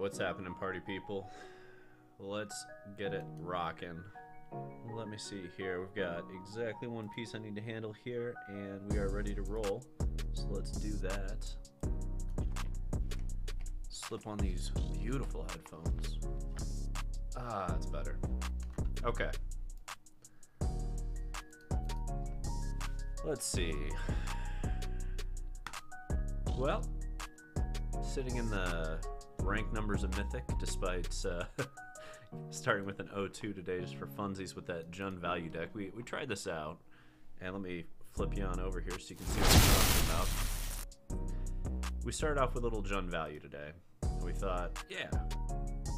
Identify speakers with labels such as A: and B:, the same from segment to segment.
A: what's happening, party people? Let's get it rocking. Let me see here. We've got exactly one piece I need to handle here, and we are ready to roll. So let's do that. Slip on these beautiful headphones. Ah, that's better. Okay. Let's see. Well, sitting in the rank numbers of Mythic, despite starting with an 0-2 today just for funsies with that Jund value deck. We tried this out, and let me flip you on over here so you can see what I'm talking about. We started off with a little Jund value today. We thought, yeah,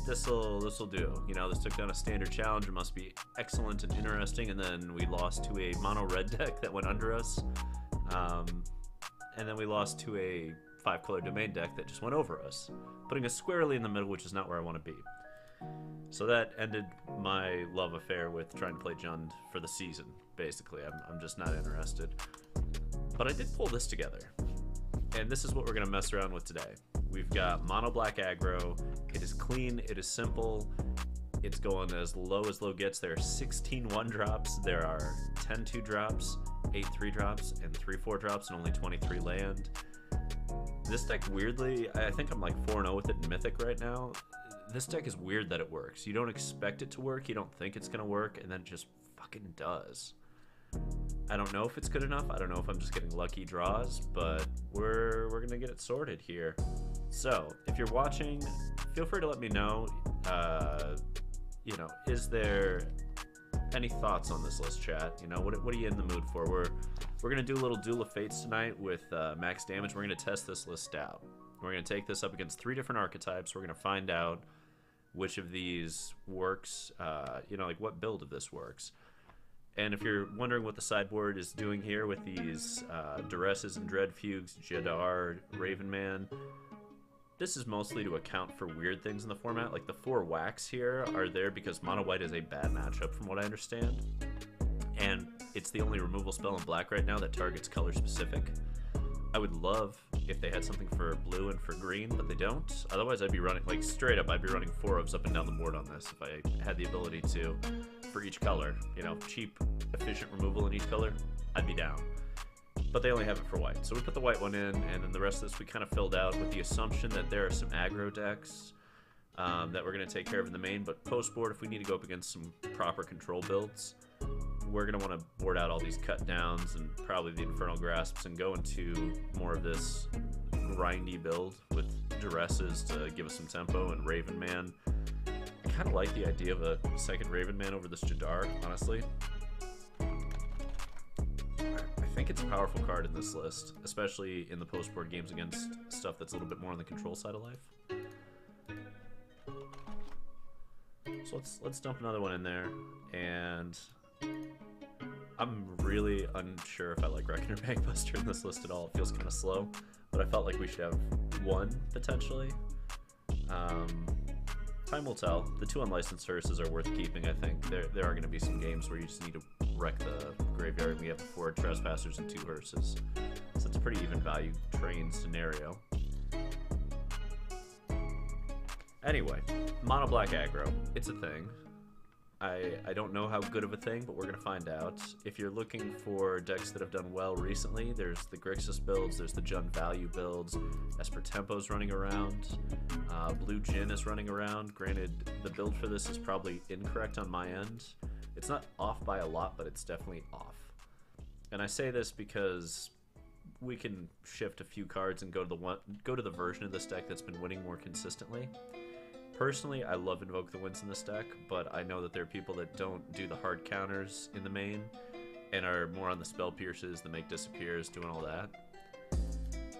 A: this'll do. You know, this took down a standard challenge. It must be excellent and interesting. And then we lost to a mono red deck that went under us. And then we lost to a 5-color domain deck that just went over us, putting us squarely in the middle, which is not where I want to be. So that ended my love affair with trying to play Jund for the season, basically. I'm just not interested. But I did pull this together, and this is what we're going to mess around with today. We've got Mono-Black Aggro. It is clean, it is simple, it's going as low gets. There are 16 1-drops, there are 10 2-drops, 8 3-drops, and 3 4-drops, and only 23 land. This deck, weirdly, I think I'm like 4-0 with it in Mythic right now. This deck is weird that it works. You don't expect it to work, you don't think it's going to work, and then it just fucking does. I don't know if it's good enough, I don't know if I'm just getting lucky draws, but we're going to get it sorted here. So, if you're watching, feel free to let me know, you know, is there any thoughts on this list, chat? You know, what are you in the mood for? We're going to do a little Duel of Fates tonight with MaxDamage. We're going to test this list out. We're going to take this up against 3 different archetypes. We're going to find out which of these works, you know, like what build of this works. And if you're wondering what the sideboard is doing here with these Duresses and Dread Fugues, Jadar, Ravenman, this is mostly to account for weird things in the format. Like the 4 Wax here are there because Mono-White is a bad matchup from what I understand. And it's the only removal spell in black right now that targets color specific. I would love if they had something for blue and for green, but they don't. Otherwise, I'd be running, like straight up, I'd be running 4-ofs up and down the board on this if I had the ability to for each color. You know, cheap, efficient removal in each color, I'd be down. But they only have it for white. So we put the white one in, and then the rest of this we kind of filled out with the assumption that there are some aggro decks that we're going to take care of in the main. But post-board, if we need to go up against some proper control builds, we're going to want to board out all these cut downs and probably the Infernal Grasps and go into more of this grindy build with Duresses to give us some tempo and Ravenman. I kind of like the idea of a second Ravenman over this Jadar, honestly. I think it's a powerful card in this list, especially in the post-board games against stuff that's a little bit more on the control side of life. So let's dump another one in there, and I'm really unsure if I like Reckoner Bankbuster in this list at all. It feels kind of slow, but I felt like we should have one, potentially. Time will tell. The 2 unlicensed hearses are worth keeping, I think. There are going to be some games where you just need to wreck the graveyard, and we have 4 Trespassers and 2 hearses. So it's a pretty even value train scenario. Anyway, Mono-Black Aggro. It's a thing. I don't know how good of a thing, but we're going to find out. If you're looking for decks that have done well recently, there's the Grixis builds, there's the Jund value builds, Esper Tempo's running around, Blue Jin is running around. Granted, the build for this is probably incorrect on my end. It's not off by a lot, but it's definitely off. And I say this because we can shift a few cards and go to the version of this deck that's been winning more consistently. Personally, I love Invoke the Winds in this deck, but I know that there are people that don't do the hard counters in the main and are more on the spell pierces, the make disappears, doing all that.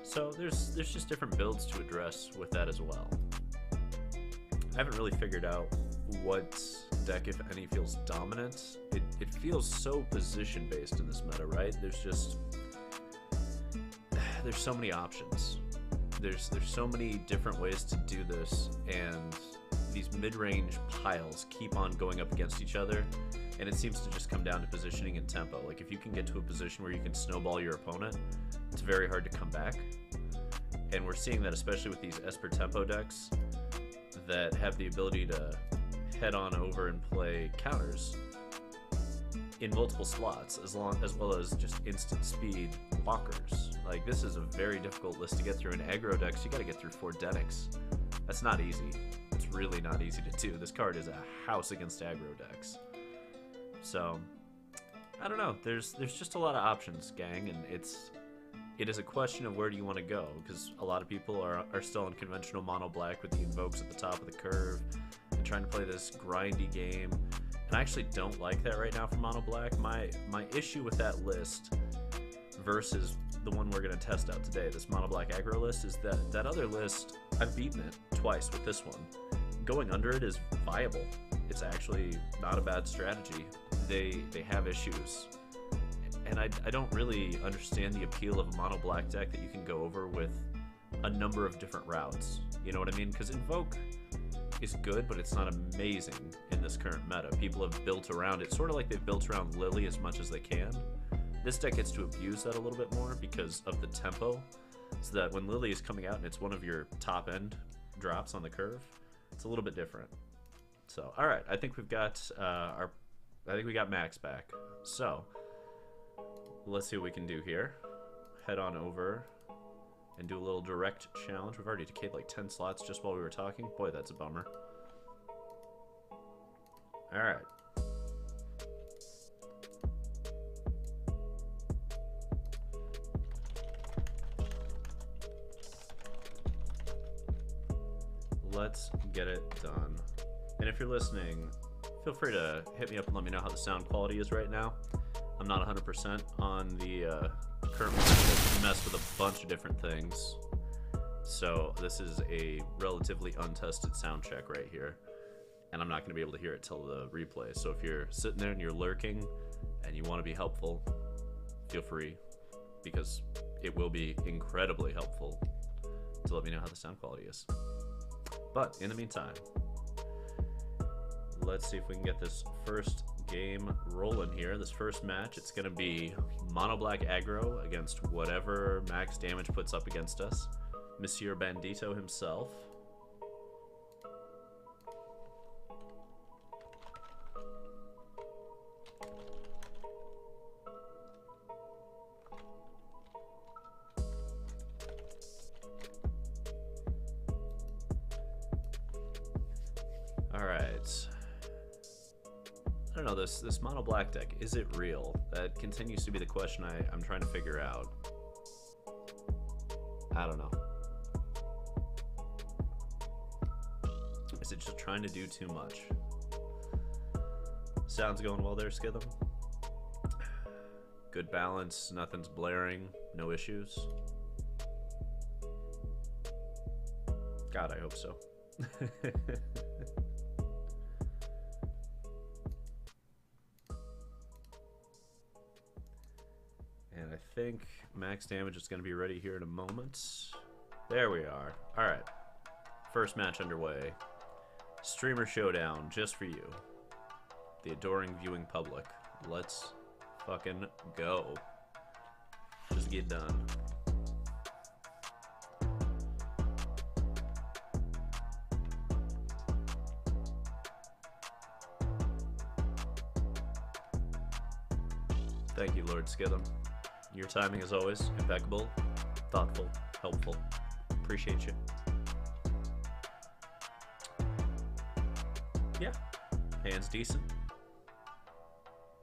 A: So there's just different builds to address with that as well. I haven't really figured out what deck, if any, feels dominant. It feels so position based in this meta, right? There's so many options. There's so many different ways to do this, and these mid-range piles keep on going up against each other, and it seems to just come down to positioning and tempo. Like, if you can get to a position where you can snowball your opponent, it's very hard to come back. And we're seeing that especially with these Esper Tempo decks. that have the ability to head on over and play counters in multiple slots, as well as just instant speed blockers. Like, this is a very difficult list to get through. In aggro decks, you gotta get through 4 Denix. That's not easy. It's really not easy to do. This card is a house against aggro decks. So, I don't know. There's just a lot of options, gang, and it is a question of where do you want to go, because a lot of people are still in conventional mono-black with the invokes at the top of the curve and trying to play this grindy game. And I actually don't like that right now for mono-black. My issue with that list versus the one we're going to test out today, this Mono-Black Aggro list, is that other list, I've beaten it twice with this one. Going under it is viable. It's actually not a bad strategy. They have issues. And I don't really understand the appeal of a mono-black deck that you can go over with a number of different routes. You know what I mean? Because Invoke is good, but it's not amazing in this current meta. People have built around it, sort of like they've built around Lily as much as they can. This deck gets to abuse that a little bit more because of the tempo, so that when Lily is coming out and it's one of your top end drops on the curve, it's a little bit different. So, all right, I think we've got we got Max back. So, let's see what we can do here. Head on over and do a little direct challenge. We've already decayed like 10 slots just while we were talking. Boy, that's a bummer. All right. Let's get it done. And if you're listening, feel free to hit me up and let me know how the sound quality is right now. I'm not 100% on the current one. I messed with a bunch of different things. So this is a relatively untested sound check right here. And I'm not going to be able to hear it till the replay. So if you're sitting there and you're lurking and you want to be helpful, feel free, because it will be incredibly helpful to let me know how the sound quality is. But in the meantime, let's see if we can get this first game rolling here. This first match, it's going to be Mono-Black Aggro against whatever MaxDamage puts up against us. Monsieur Bandito himself. Alright. I don't know, this mono-black deck, is it real? That continues to be the question I'm trying to figure out. I don't know. Is it just trying to do too much? Sounds going well there, Skitham. Good balance, nothing's blaring, no issues. God, I hope so. And I think MaxDamage is going to be ready here in a moment. There we are. Alright. First match underway. Streamer showdown just for you. The adoring viewing public. Let's fucking go. Just get done. Thank you, Lord Skitham. Your timing is always impeccable, thoughtful, helpful. Appreciate you. Yeah, hand's decent.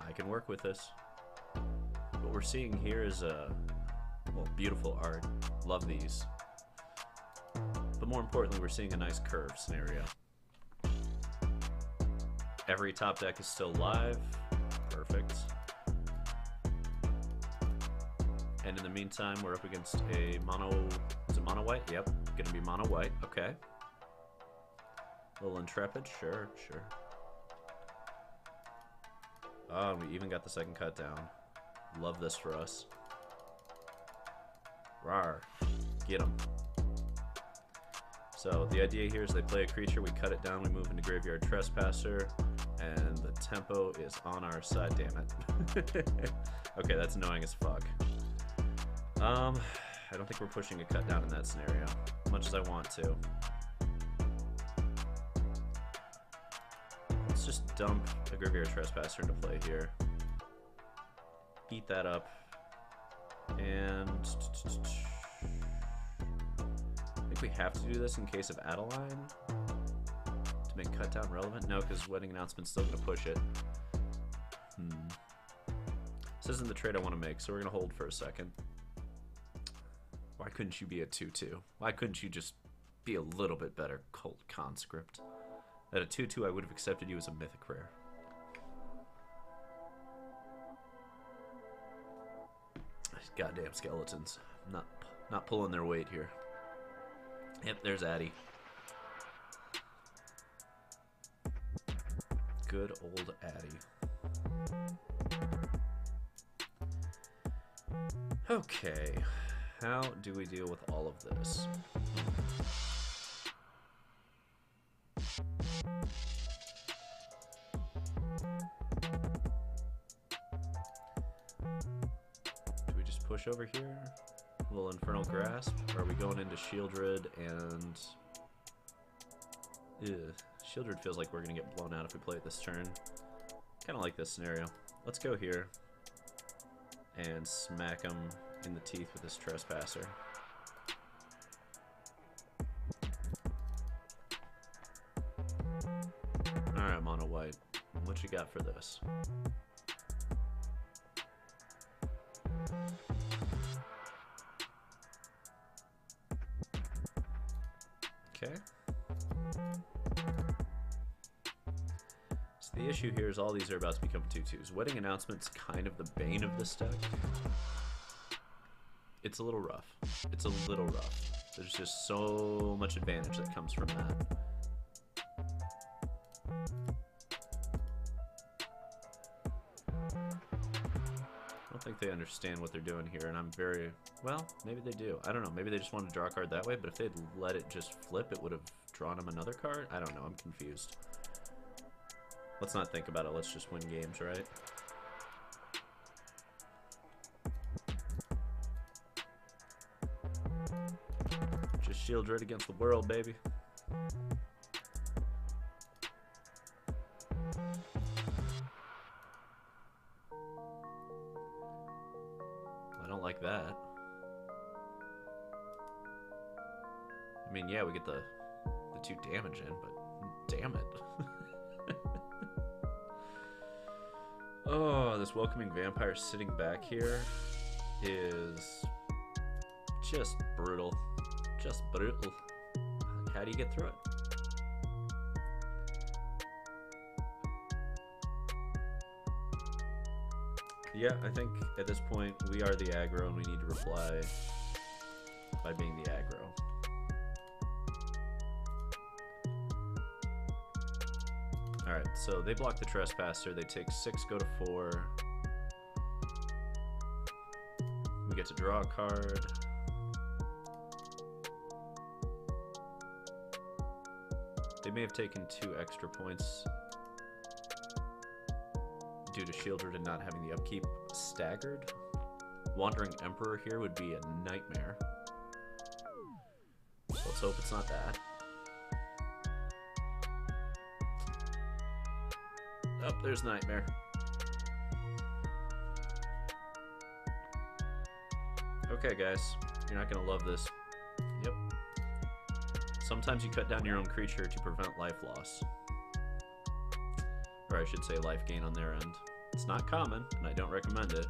A: I can work with this. What we're seeing here is well, beautiful art. Love these. But more importantly, we're seeing a nice curve scenario. Every top deck is still live. Perfect. And in the meantime, we're up against a is it mono-white? Yep, gonna be mono-white, okay. A little intrepid, sure. Oh, we even got the second cut down. Love this for us. Rawr, get him. So the idea here is they play a creature, we cut it down, we move into Graveyard Trespasser, and the tempo is on our side, damn it. Okay, that's annoying as fuck. I don't think we're pushing a cut down in that scenario, much as I want to. dump a Graveyard Trespasser into play here. Eat that up. And I think we have to do this in case of Adeline to make cut down relevant. No, because Wedding Announcement's still going to push it. This isn't the trade I want to make, so we're going to hold for a second. Why couldn't you be a 2-2? Why couldn't you just be a little bit better, Cult Conscript? At a 2-2, I would have accepted you as a mythic rare. These goddamn skeletons. Not pulling their weight here. Yep, there's Addy. Good old Addy. Okay, how do we deal with all of this? Do we just push over here? A little Infernal Grasp? Or are we going into Shieldred and... Ew. Shieldred feels like we're going to get blown out if we play it this turn. Kind of like this scenario. Let's go here and smack him in the teeth with this Trespasser. Alright, Mono-White. What you got for this? Okay. So the issue here is all these are about to become 2-2s. Wedding Announcement's kind of the bane of this deck. It's a little rough. It's a little rough. There's just so much advantage that comes from that. I don't think they understand what they're doing here, and I'm very... Well, maybe they do. I don't know. Maybe they just wanted to draw a card that way, but if they'd let it just flip, it would have drawn them another card? I don't know. I'm confused. Let's not think about it. Let's just win games, right? Just Shieldred against the world, baby. I don't like that. I mean, yeah, we get the 2 damage in, but damn it. Oh, this Welcoming Vampire sitting back here is just brutal. Just brutal. How do you get through it? Yeah, I think at this point we are the aggro and we need to reply by being the aggro. Alright, so they block the Trespasser, they take 6, go to 4. We get to draw a card. They may have taken 2 extra points due to Shieldred and not having the upkeep staggered. Wandering Emperor here would be a nightmare. So let's hope it's not that. Oh, there's Nightmare. Okay, guys. You're not going to love this. Yep. Sometimes you cut down your own creature to prevent life loss. Or I should say life gain on their end. It's not common, and I don't recommend it.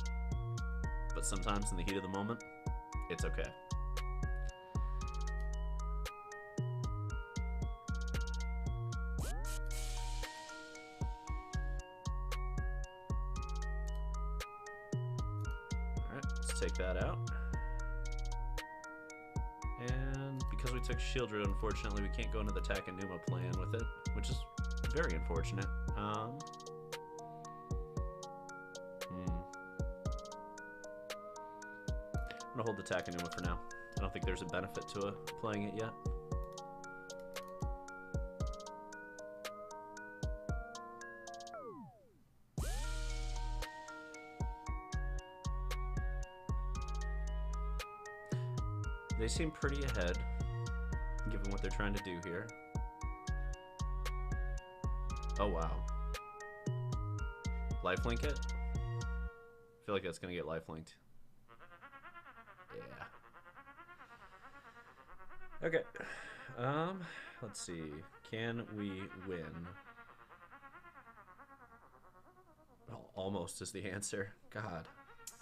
A: But sometimes in the heat of the moment, it's okay. Take that out. And because we took Shieldred, unfortunately, we can't go into the Takenuma plan with it, which is very unfortunate. I'm gonna hold the Takenuma for now. I don't think there's a benefit to playing it yet. They seem pretty ahead, given what they're trying to do here. Oh, wow. lifelink it? I feel like that's gonna get lifelinked. Yeah. Okay. Let's see. Can we win? Oh, almost is the answer. God.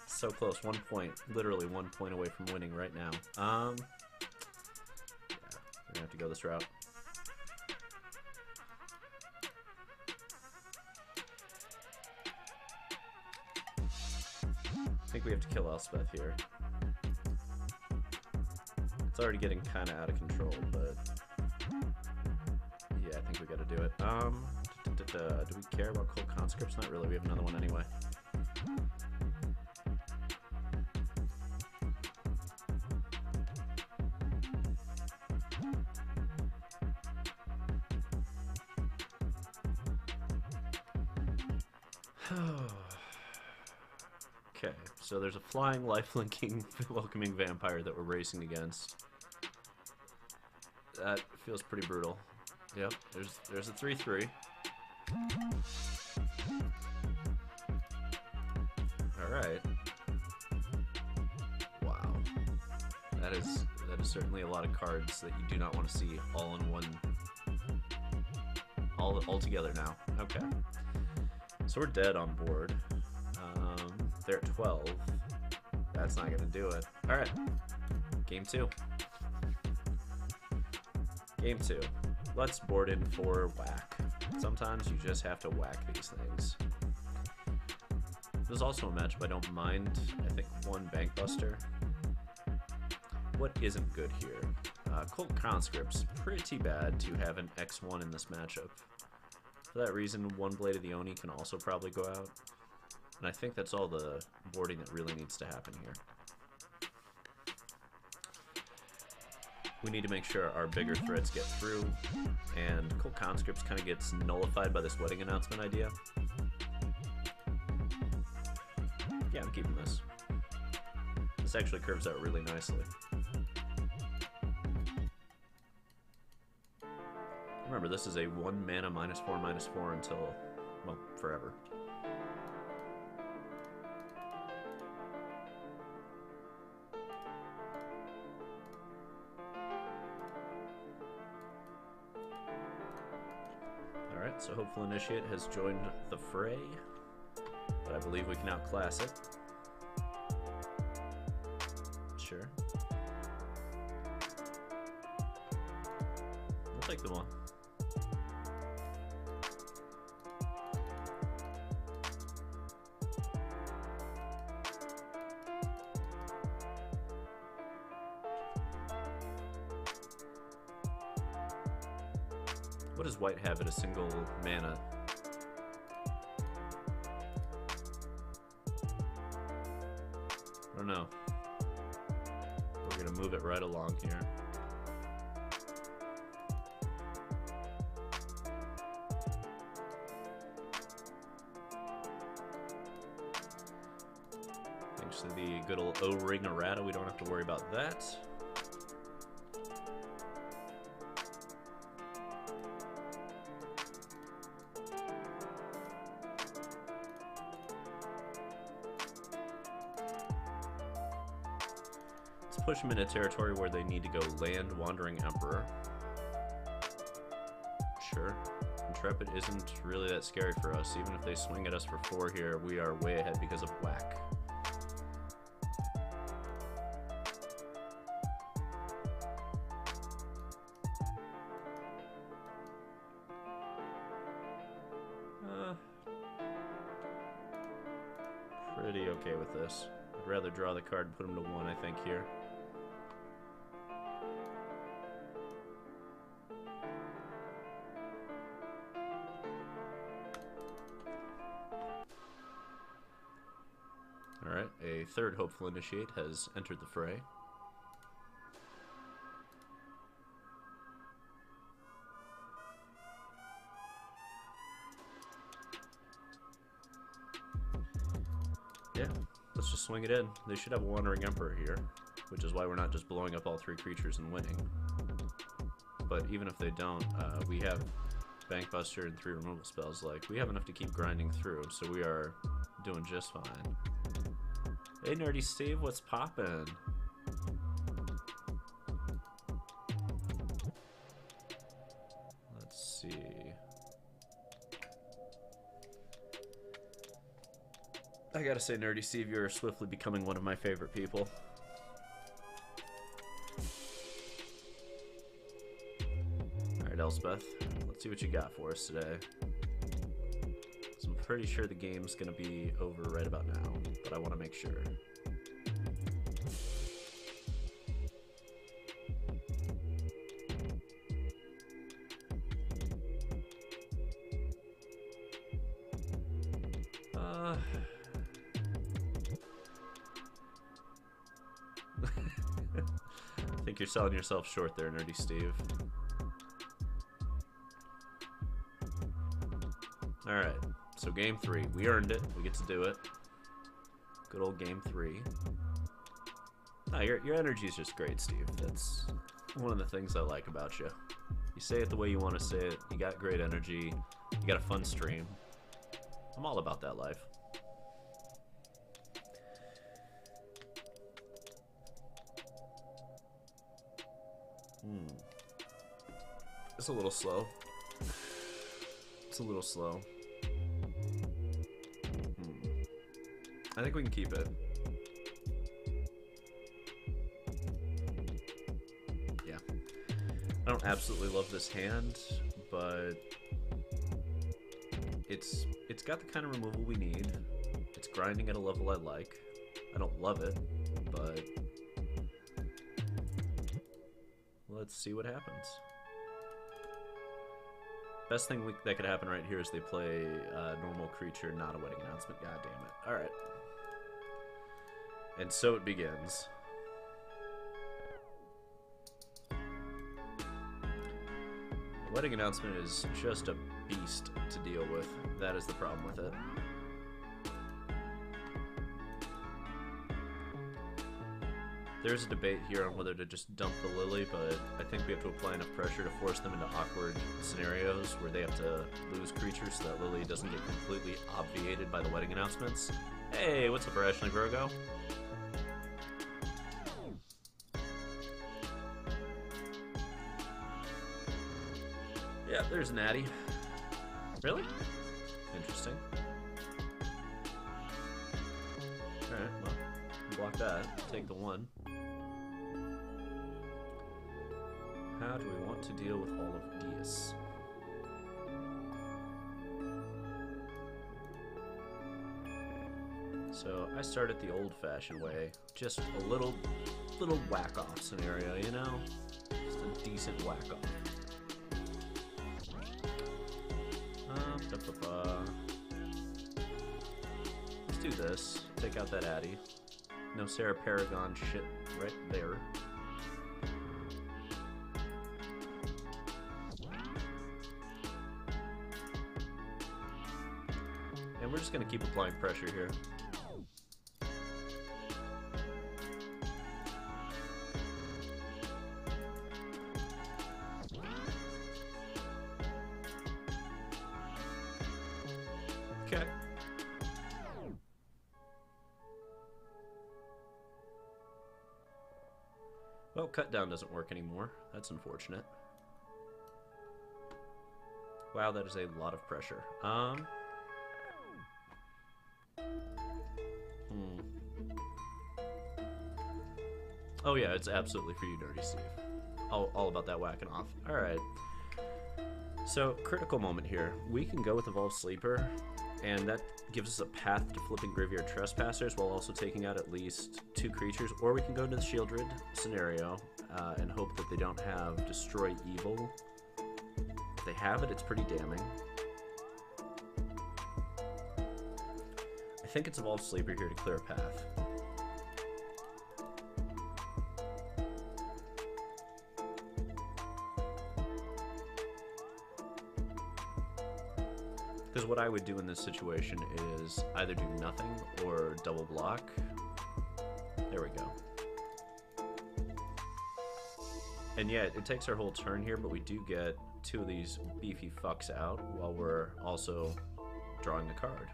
A: So close. 1 point. Literally 1 point away from winning right now. Yeah. We're gonna have to go this route. I think we have to kill Elspeth here. It's already getting kind of out of control, but yeah, I think we gotta do it. Do we care about Cult Conscripts? Not really. We have another one anyway. Okay, so there's a flying, life-linking, welcoming vampire that we're racing against. That feels pretty brutal. Yep, there's a 3/3. Alright. Wow. That is certainly a lot of cards that you do not want to see all in one, all together now. Okay. So we're dead on board. They're at 12. That's not gonna do it. Alright. Game 2. Game 2. Let's board in for whack. Sometimes you just have to whack these things. There's also a matchup I don't mind. I think 1 Bankbuster. What isn't good here? Cult Conscript's pretty bad to have an X1 in this matchup. For that reason, 1 Blade of the Oni can also probably go out. And I think that's all the boarding that really needs to happen here. We need to make sure our bigger threats get through, and Cult Conscripts kind of gets nullified by this wedding announcement idea. Yeah, I'm keeping this. This actually curves out really nicely. Remember, this is a 1 mana -4/-4 until, well, forever. Alright, so Hopeful Initiate has joined the fray, but I believe we can outclass it. Sure. We'll take them on. What does white have at a single mana? I don't know. We're gonna move it right along here. Thanks to the good old O-ring errata, we don't have to worry about that. Push them into territory where they need to go land Wandering Emperor. Sure. Intrepid isn't really that scary for us. Even if they swing at us for 4 here, we are way ahead because of whack. Pretty okay with this. I'd rather draw the card and put him to 1, I think, here. Alright, a 3rd Hopeful Initiate has entered the fray. Yeah, let's just swing it in. They should have a Wandering Emperor here, which is why we're not just blowing up all 3 creatures and winning. But even if they don't, we have Bankbuster and 3 removal spells, like, we have enough to keep grinding through, so we are doing just fine. Hey, Nerdy Steve, what's poppin'? Let's see. I gotta say, Nerdy Steve, you're swiftly becoming one of my favorite people. Alright, Elspeth, let's see what you got for us today. So I'm pretty sure the game's gonna be over right about now, but I want to make sure. I think you're selling yourself short there, Nerdy Steve. Alright, so game 3. We earned it. We get to do it. Good old game 3. No, your energy is just great, Steve. That's one of the things I like about you. You say it the way you want to say it. You got great energy. You got a fun stream. I'm all about that life. It's a little slow. It's a little slow. I think we can keep it. Yeah. I don't absolutely love this hand, but it's got the kind of removal we need. It's grinding at a level I like. I don't love it, but let's see what happens. Best thing that could happen right here is they play normal creature, not a wedding announcement. God damn it. Alright. And so it begins. The wedding announcement is just a beast to deal with. That is the problem with it. There's a debate here on whether to just dump the Lily, but I think we have to apply enough pressure to force them into awkward scenarios where they have to lose creatures so that Lily doesn't get completely obviated by the wedding announcements. Hey, what's up, Ashley Virgo? Yeah, there's Natty. Really? Interesting. Alright, well, block that. Take the 1. How do we want to deal with all of these? So I start it the old-fashioned way, just a little whack-off scenario, you know? Just a decent whack-off. Let's do this. Take out that Addy. No Sarah Paragon shit right there. And we're just going to keep applying pressure here. Okay. Well, cut down doesn't work anymore. That's unfortunate. Wow, that is a lot of pressure. Oh yeah, it's absolutely for you, Dirty Steve. All about that whacking off. Alright. So, critical moment here. We can go with Evolved Sleeper, and that gives us a path to flipping Graveyard Trespassers while also taking out at least 2 creatures, or we can go into the Shieldred scenario and hope that they don't have Destroy Evil. If they have it, it's pretty damning. I think it's Evolved Sleeper here to clear a path. Because what I would do in this situation is either do nothing or double block. There we go. And yeah, it takes our whole turn here, but we do get two of these beefy fucks out while we're also drawing a card.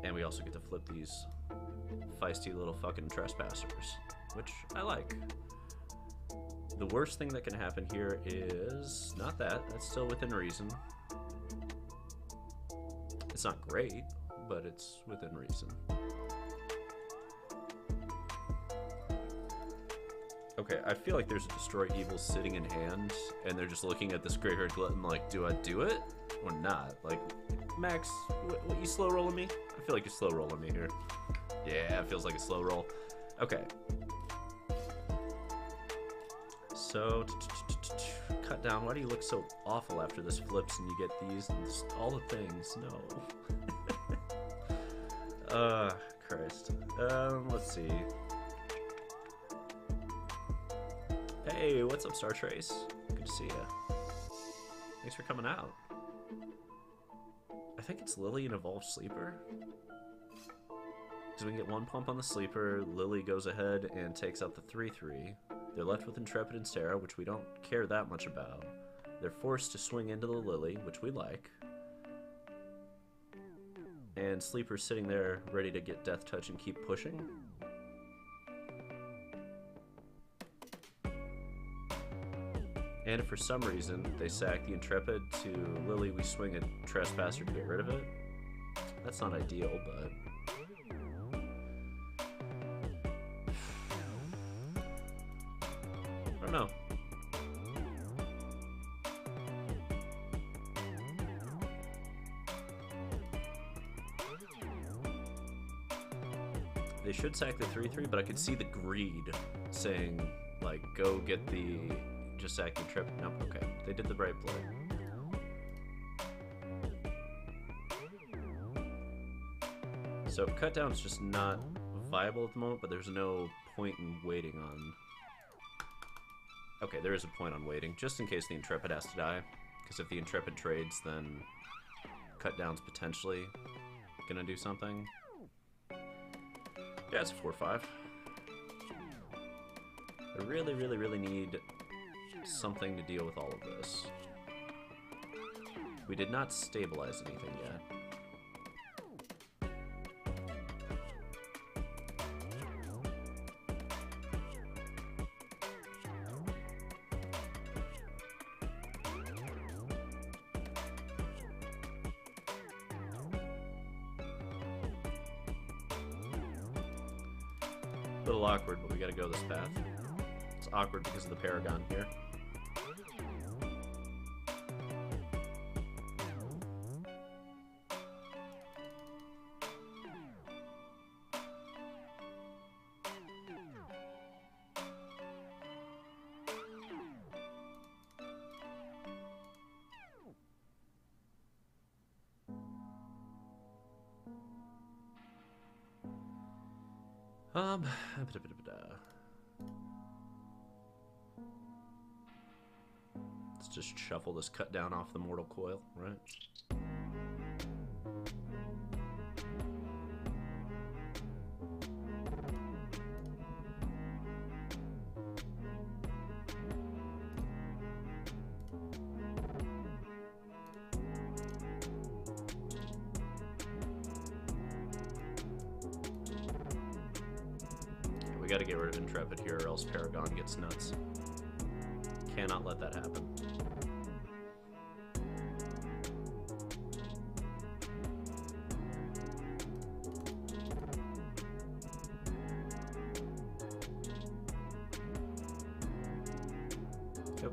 A: And we also get to flip these feisty little fucking trespassers, which I like. The worst thing that can happen here is not that. That's still within reason. It's not great, but it's within reason. Okay, I feel like there's a Destroy Evil sitting in hand, and they're just looking at this Graveyard Glutton like, do I do it or not? Like, Max, what you slow rolling me? I feel like you're slow rolling me here. Yeah, it feels like a slow roll. Okay. So, cut down. Why do you look so awful after this flips and you get these and all the things? No. Christ. Let's see. Hey, what's up, Star Trace? Good to see ya. Thanks for coming out. I think it's Lily and Evolved Sleeper. Because we can get one pump on the Sleeper, Lily goes ahead and takes out the 3/3. They're left with Intrepid and Sarah, which we don't care that much about. They're forced to swing into the Lily, which we like. And Sleeper's sitting there ready to get Death Touch and keep pushing. And if for some reason they sack the Intrepid to Lily, we swing a Trespasser to get rid of it. That's not ideal, but... I don't know. They should sack the 3/3, but I could see the greed saying, like, go get the... just sack the trip. Nope, okay. They did the right play. So cut down's just not viable at the moment, but there's no point in waiting on... Okay, there is a point on waiting, just in case the Intrepid has to die. Because if the Intrepid trades, then cut down's potentially gonna do something. Yeah, it's a 4/5. I really, really, really need something to deal with all of this. We did not stabilize anything yet. A little awkward, but we gotta go this path. It's awkward because of the Paragon here. Let's just shuffle this cut down off the Mortal Coil, right? We gotta get rid of Intrepid here or else Paragon gets nuts. Cannot let that happen. Yep.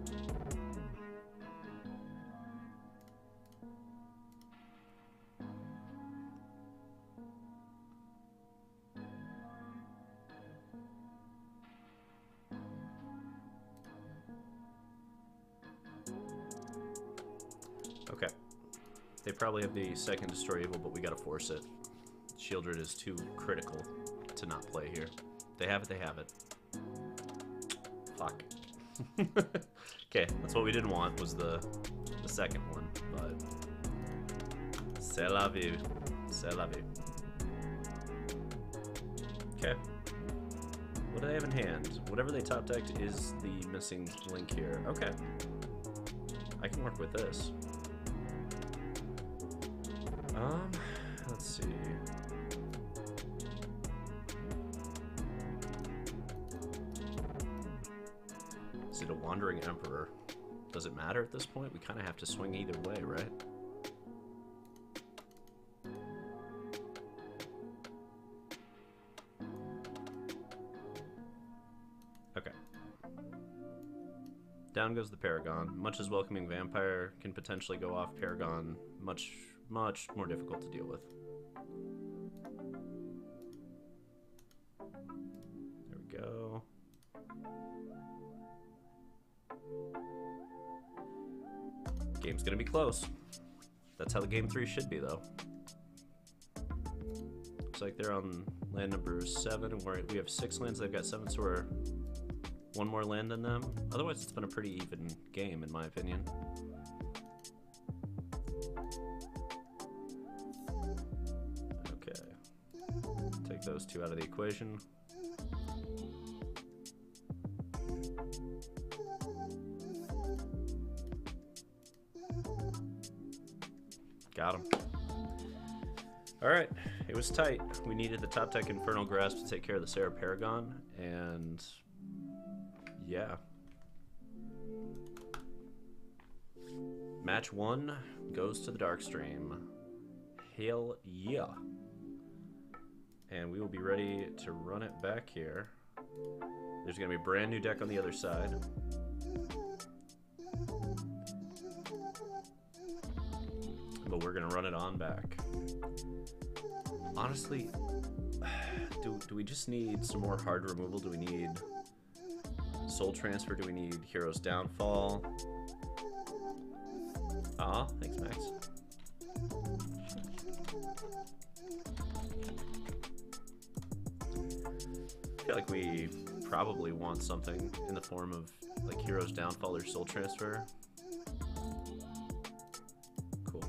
A: Okay. They probably have the second Destroy Evil, but we gotta force it. Shieldred is too critical to not play here. They have it, they have it. Fuck. Okay, that's what we didn't want, was the second one, but... C'est la vie. C'est la vie. Okay. What do they have in hand? Whatever they top decked is the missing link here. Okay. I can work with this. Let's see. Is it a Wandering Emperor? Does it matter at this point? We kind of have to swing either way, right? Okay. Down goes the Paragon. Much as Welcoming Vampire can potentially go off, Paragon much more difficult to deal with. There we go. Game's gonna be close. That's how the game 3 should be, though. Looks like they're on land number 7, and we have 6 lands. They've got 7, so we're 1 more land than them. Otherwise, it's been a pretty even game, in my opinion. Okay. Take those 2 out of the equation. Got him. Alright, it was tight. We needed the top deck Infernal Grasp to take care of the Sarah Paragon, and yeah. Match 1 goes to the TheDarkStream. Hell yeah. And we will be ready to run it back here. There's going to be a brand new deck on the other side. But we're going to run it on back. Honestly, do we just need some more hard removal? Do we need Soul Transfer? Do we need Hero's Downfall? Aw, thanks, Max. I feel like we probably want something in the form of like Hero's Downfall or Soul Transfer. Cool.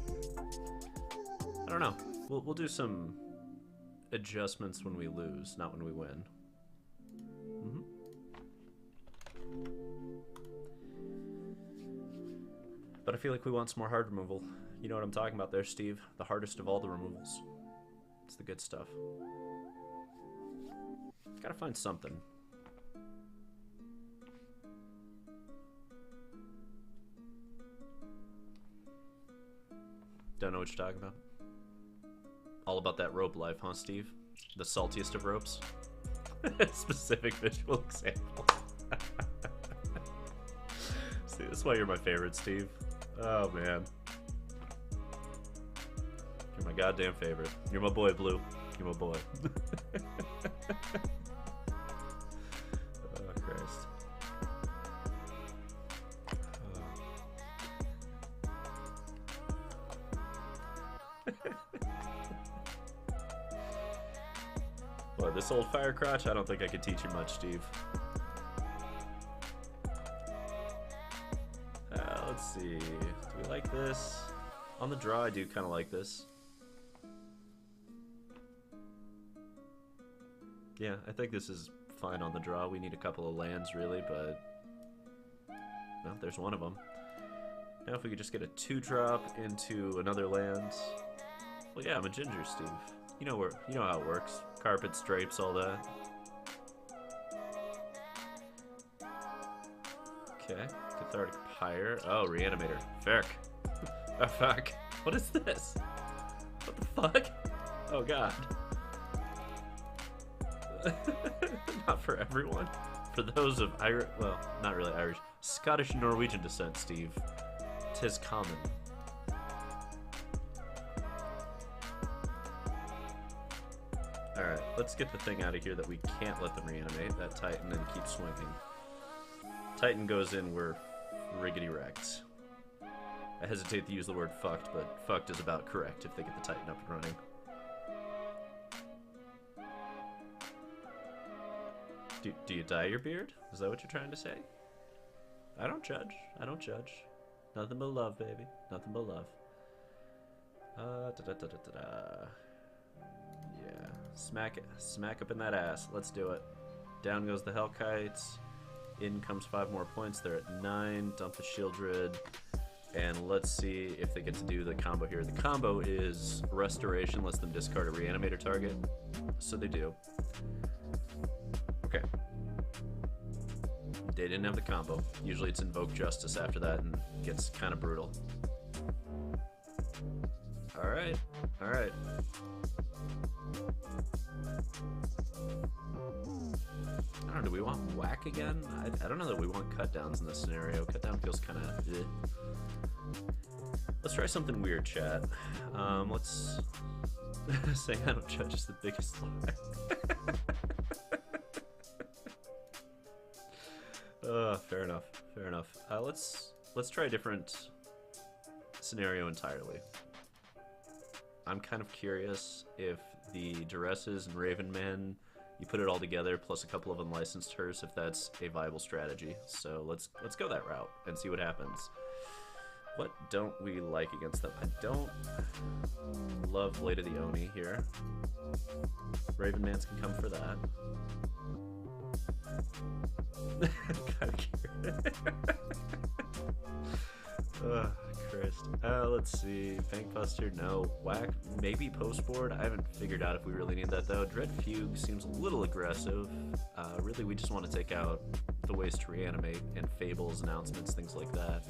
A: I don't know. We'll do some adjustments when we lose, not when we win. But I feel like we want some more hard removal. You know what I'm talking about there, Steve? The hardest of all the removals. It's the good stuff. Gotta find something. Don't know what you're talking about. All about that rope life, huh, Steve? The saltiest of ropes? Specific visual example. See, that's why you're my favorite, Steve. Oh, man. You're my goddamn favorite. You're my boy, Blue. You're my boy. Oh, Christ. Boy, this old fire crotch, I don't think I could teach you much, Steve. Let's see. Do we like this? On the draw, I do kind of like this. Yeah, I think this is fine on the draw. We need a couple of lands, really, but... well, there's one of them. Now if we could just get a 2-drop into another land... well, yeah, I'm a ginger, Steve. You know how it works. Carpets, drapes, all that. Okay. Cathartic Pyre. Oh, Reanimator. Ferk. Oh, fuck. What is this? What the fuck? Oh, God. Not for everyone. For those of Irish, well, not really Irish, Scottish and Norwegian descent, Steve. 'Tis common. Alright, let's get the thing out of here that we can't let them reanimate, that Titan, and keep swinging. Titan goes in, we're riggedy wrecked. I hesitate to use the word fucked, but fucked is about correct if they get the Titan up and running. Do you dye your beard? Is that what you're trying to say? I don't judge. I don't judge. Nothing but love, baby. Nothing but love. Yeah. Smack it. Smack up in that ass. Let's do it. Down goes the Hellkites. In comes 5 more points. They're at 9. Dump the Shieldred. And let's see if they get to do the combo here. The combo is Restoration, lets them discard a Reanimator target. So they do. Okay. They didn't have the combo. Usually it's Invoke Justice after that and gets kind of brutal. Alright, alright. I don't know, do we want whack again? I don't know that we want cut downs in this scenario. Cut down feels kind of Let's try something weird, chat. Let's saying I don't judge is the biggest lie. Fair enough. Fair enough. Let's try a different scenario entirely. I'm kind of curious if the Duresses and Ravenman, you put it all together plus a couple of unlicensed Hearse, if that's a viable strategy. So let's go that route and see what happens. What don't we like against them? I don't love Blade of the Oni here. Ravenmans can come for that. Kind of curious. Oh, Christ. Let's see. Bankbuster, no. Whack, maybe postboard. I haven't figured out if we really need that, though. Dread Fugue seems a little aggressive. Really, we just want to take out the ways to reanimate and Fables, announcements, things like that.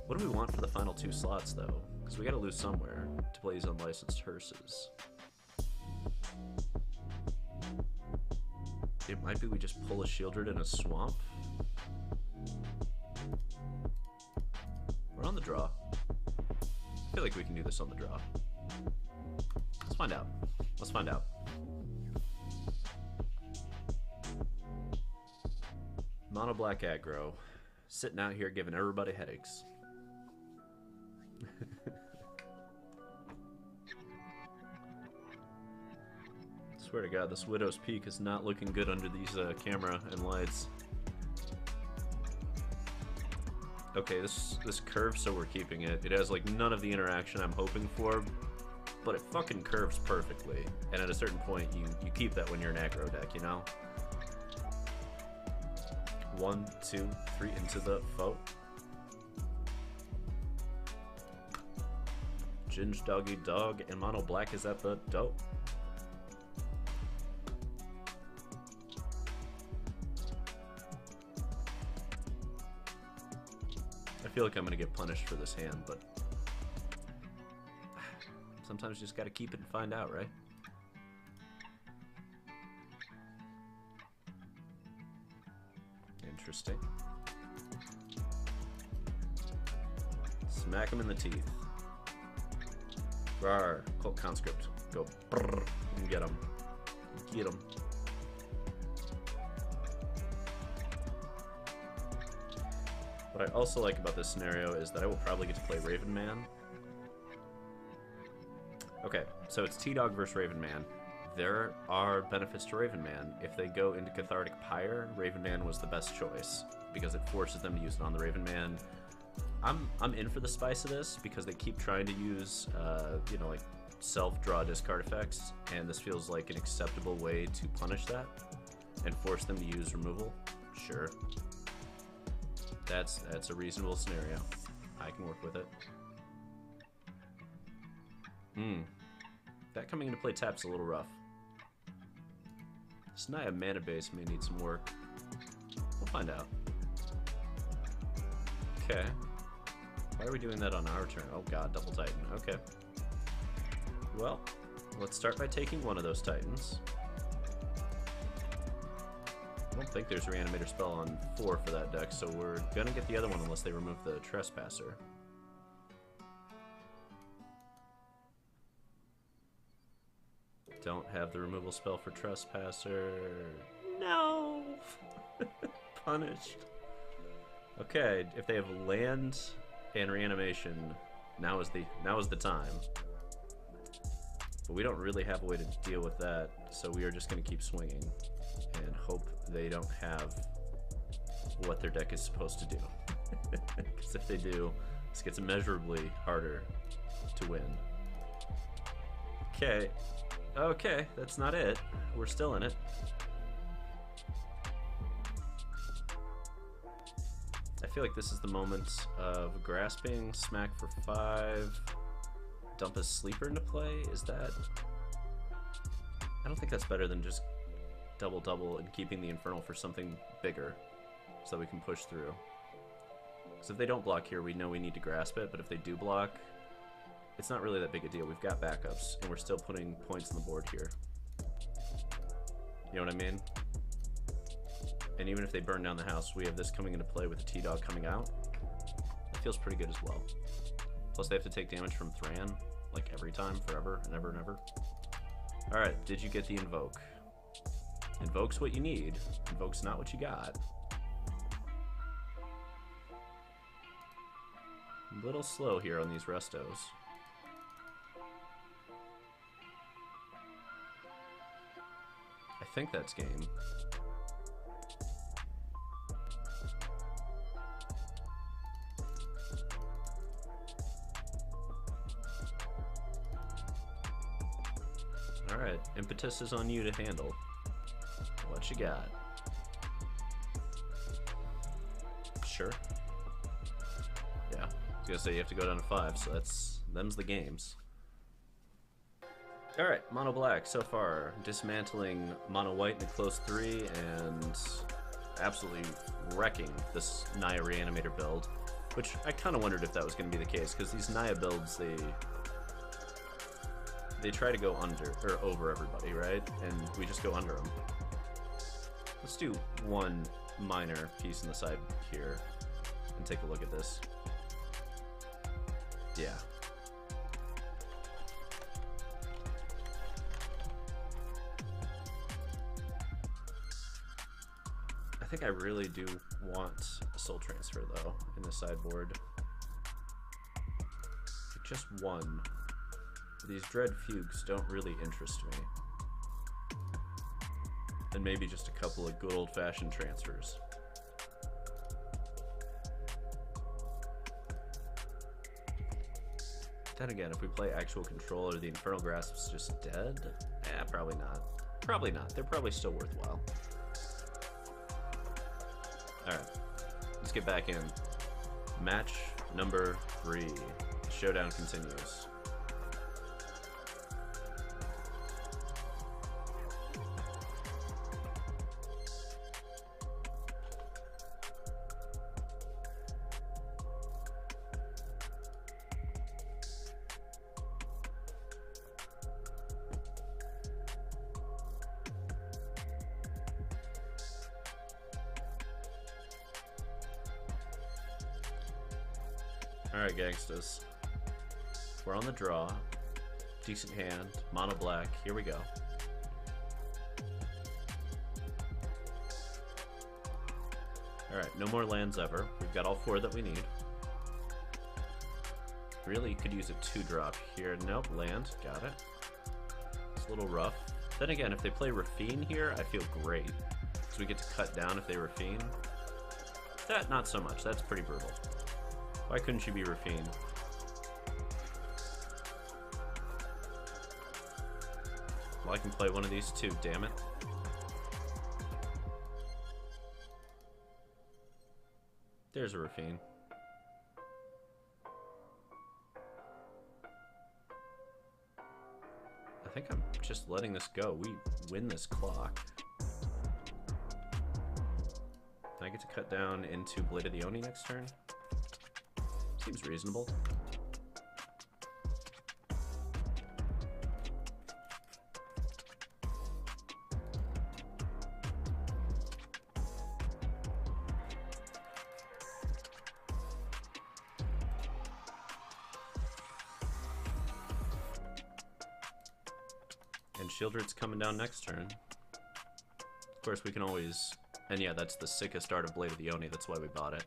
A: What do we want for the final 2 slots, though? Because we got to lose somewhere to play these unlicensed Hearses. It might be we just pull a Shieldred in a swamp. We're on the draw. I feel like we can do this on the draw. Let's find out. Let's find out. Mono-Black Aggro. Sitting out here giving everybody headaches. Swear to God, this Widow's Peak is not looking good under these camera and lights. Okay, this curves, so we're keeping it. It has like none of the interaction I'm hoping for, but it fucking curves perfectly. And at a certain point, you keep that when you're an aggro deck, you know? 1, 2, 3 into the foe. Ginge Doggy Dog and Mono-Black is at the dope. I feel like I'm gonna get punished for this hand, but sometimes you just gotta keep it and find out, right? Interesting. Smack him in the teeth. Rawr, Cult Conscript. Go brrr and get him. Get him. What I also like about this scenario is that I will probably get to play Ravenman. Okay, so it's T-Dog versus Ravenman. There are benefits to Ravenman. If they go into Cathartic Pyre, Ravenman was the best choice because it forces them to use it on the Ravenman. I'm in for the spice of this because they keep trying to use, you know, like self-draw discard effects, and this feels like an acceptable way to punish that and force them to use removal. Sure. That's a reasonable scenario. I can work with it. That coming into play tap's a little rough. This Naya mana base may need some work. We'll find out. Okay. Why are we doing that on our turn? Oh god, double Titan. Okay. Well, let's start by taking one of those Titans. I don't think there's a Reanimator spell on 4 for that deck, so we're gonna get the other one unless they remove the Trespasser. Don't have the removal spell for Trespasser. No! Punished. Okay, if they have land and reanimation, now is the time. But we don't really have a way to deal with that, so we are just going to keep swinging and hope they don't have what their deck is supposed to do. Because if they do, this gets immeasurably harder to win. Okay. Okay, that's not it. We're still in it. I feel like this is the moment of grasping, smack for 5, dump a sleeper into play. Is that... I don't think that's better than just double and keeping the Infernal for something bigger so that we can push through. Because if they don't block here, we know we need to grasp it, but if they do block, it's not really that big a deal. We've got backups, and we're still putting points on the board here. You know what I mean? And even if they burn down the house, we have this coming into play with the T-Dog coming out. It feels pretty good as well. Plus they have to take damage from Thran, like every time, forever, and ever and ever. Alright, did you get the Invoke? Invoke's what you need. Invoke's not what you got. A little slow here on these restos. I think that's game. Alright, Impetus is on you to handle. What you got? Sure. Yeah, I was gonna say you have to go down to 5, so them's the games. Alright, Mono-Black so far. Dismantling Mono-White in a close 3 and absolutely wrecking this Naya Reanimator build. Which I kind of wondered if that was going to be the case, because these Naya builds, they try to go under, or over everybody, right? And we just go under them. Let's do one minor piece in the side here and take a look at this. Yeah. I think I really do want a Soul Transfer, though, in the sideboard. Just one. These Dread Fugues don't really interest me. And maybe just a couple of good old-fashioned transfers. Then again, if we play actual control, are the Infernal Grasps just dead? Eh, probably not. Probably not. They're probably still worthwhile. Alright, let's get back in. Match number 3. The showdown continues. Alright, gangsters. We're on the draw. Decent hand. Mono-Black. Here we go. Alright, no more lands ever. We've got all 4 that we need. Really could use a 2-drop here. Nope, land. Got it. It's a little rough. Then again, if they play Rafine here, I feel great. Because we get to cut down if they Rafine. That, not so much. That's pretty brutal. Why couldn't you be Rafine? Well, I can play one of these too, damn it. There's a Rafine. I think I'm just letting this go. We win this clock. I get to cut down into Blade of the Oni next turn? Seems reasonable. And Shieldred's coming down next turn. Of course, we can always... And yeah, that's the sickest art of Blade of the Oni, that's why we bought it.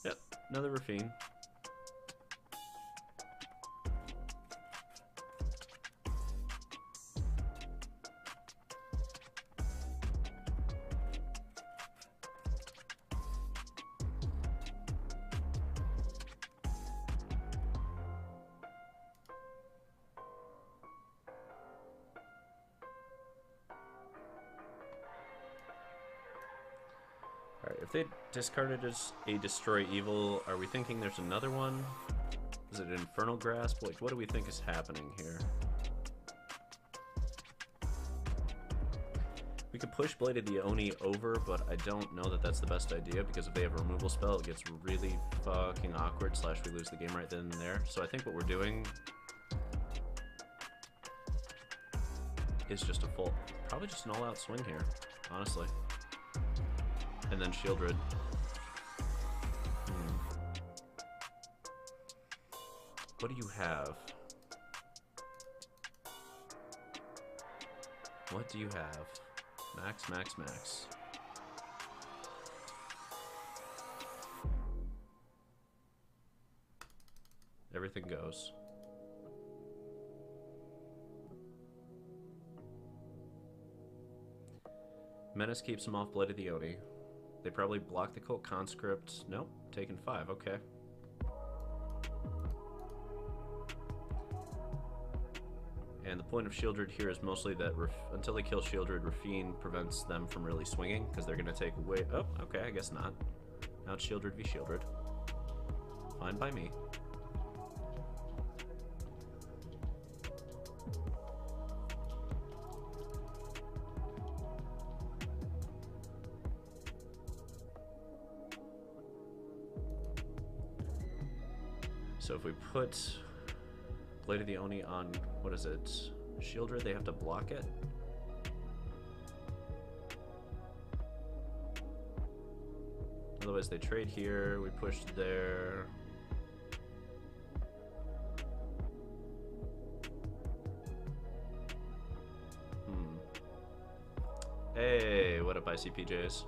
A: Yep, another Rafine. Alright, if they discarded as a Destroy Evil, are we thinking there's another one? Is it Infernal Grasp? Like, what do we think is happening here? We could push Blade of the Oni over, but I don't know that that's the best idea, because if they have a removal spell, it gets really fucking awkward, / we lose the game right then and there. So I think what we're doing is just a full, probably just an all-out swing here, honestly. And then Shieldred. What do you have? What do you have? Max, max, max. Everything goes. Menace keeps him off Blade of the Oni. They probably block the Cult Conscript. Nope, taking 5, okay. And the point of Shieldred here is mostly that until they kill Shieldred, Rafine prevents them from really swinging, because they're going to take away... Oh, okay, I guess not. Now it's Shieldred v Shieldred. Fine by me. So if we put Blade of the Oni on, what is it, Shieldred, they have to block it? Otherwise they trade here, we push there. Hey, what up ICPJs?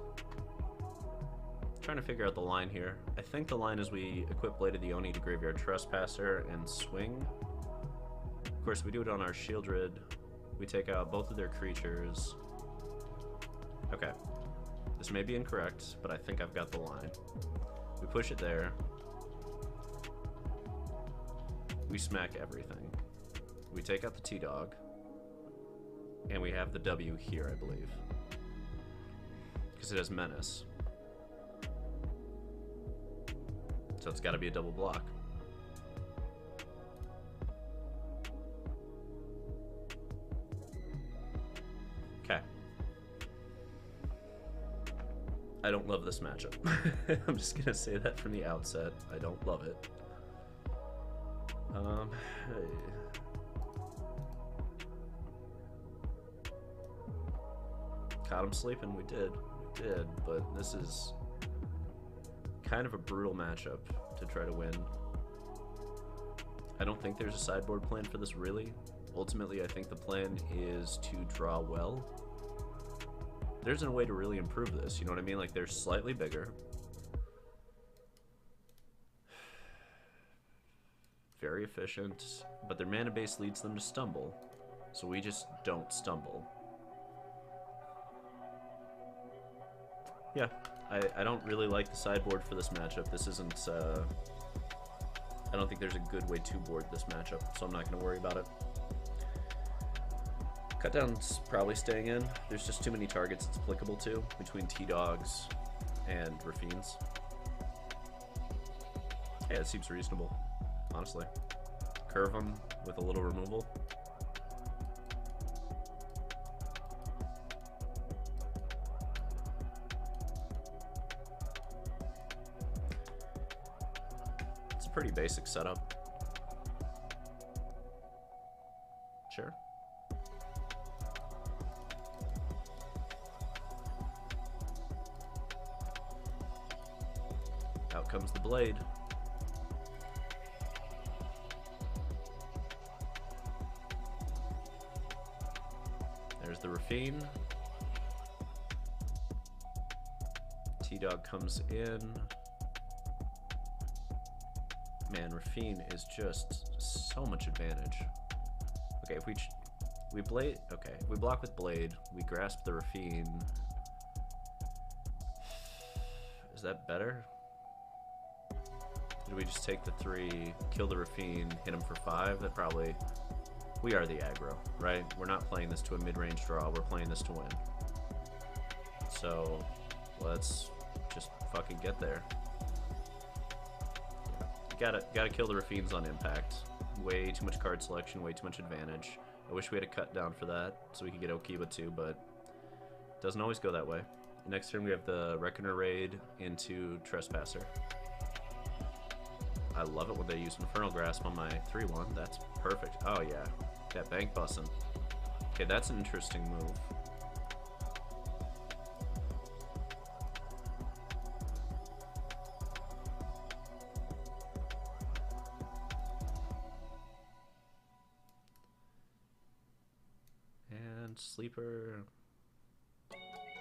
A: Trying to figure out the line here. I think the line is we equip Blade of the Oni to Graveyard Trespasser and swing. Of course, we do it on our Shieldred. We take out both of their creatures. Okay. This may be incorrect, but I think I've got the line. We push it there. We smack everything. We take out the T-Dog. And we have the W here, I believe. Because it has Menace. So it's got to be a double block. Okay. I don't love this matchup. I'm just going to say that from the outset. I don't love it. Hey. Caught him sleeping. We did, but this is kind of a brutal matchup to try to win. I don't think there's a sideboard plan for this, really. Ultimately, I think the plan is to draw well. There's a way to really improve this, you know what I mean? Like, they're slightly bigger. Very efficient, but their mana base leads them to stumble. So we just don't stumble. Yeah, I don't really like the sideboard for this matchup. This isn't, I don't think there's a good way to board this matchup, so I'm not going to worry about it. Cutdown's probably staying in. There's just too many targets it's applicable to between T-Dogs and Rafines. Yeah, it seems reasonable, honestly. Curve them with a little removal. Pretty basic setup. Sure. Out comes the blade. There's the Rafine. T-Dog comes in. Man, Rafine is just so much advantage. Okay, if we blade, okay, we block with Blade, we grasp the Rafine. Is that better? Did we just take the 3, kill the Rafine, hit him for 5? That probably, we are the aggro, right? We're not playing this to a mid-range draw, we're playing this to win. So, let's just fucking get there. Gotta kill the Rafines on impact. Way too much card selection, way too much advantage. I wish we had a cut down for that, so we could get Okiba too, but it doesn't always go that way. Next turn we have the Reckoner Raid into Trespasser. I love it when they use Infernal Grasp on my 3-1. That's perfect. Oh yeah, that bank bussin'. Okay, that's an interesting move. And Sleeper.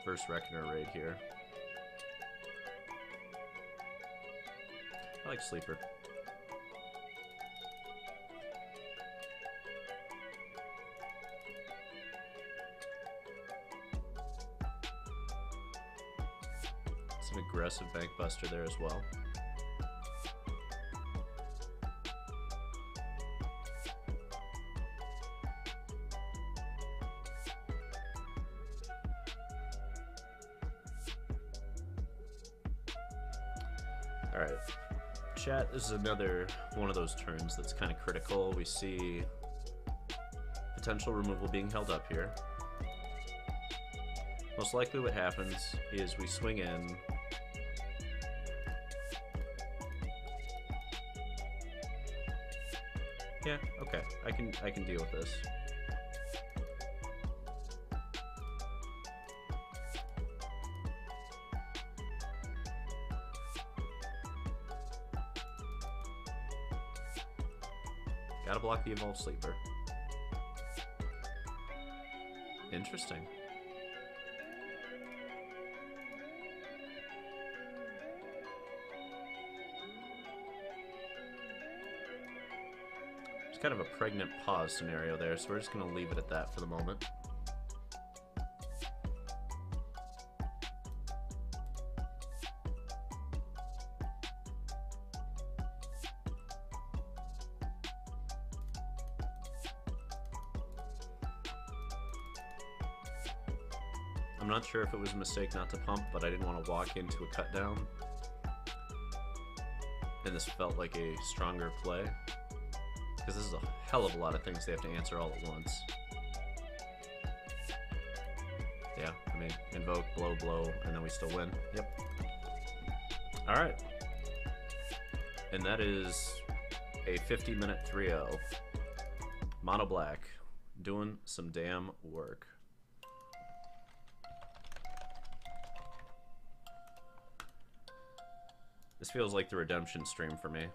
A: First Reckoner Raid here. I like Sleeper. It's an aggressive bank buster there as well. Alright, chat, this is another one of those turns that's kind of critical. We see potential removal being held up here. Most likely what happens is we swing in. Yeah, okay, I can deal with this. Gotta block the Evolved Sleeper. Interesting. It's kind of a pregnant pause scenario there, so we're just gonna leave it at that for the moment. I'm not sure if it was a mistake not to pump, but I didn't want to walk into a cut down. And this felt like a stronger play. Because this is a hell of a lot of things they have to answer all at once. Yeah, I mean, invoke, blow, blow, and then we still win. Yep. Alright. And that is a 50-minute 3-0. Mono-Black doing some damn work. This feels like the redemption stream for me.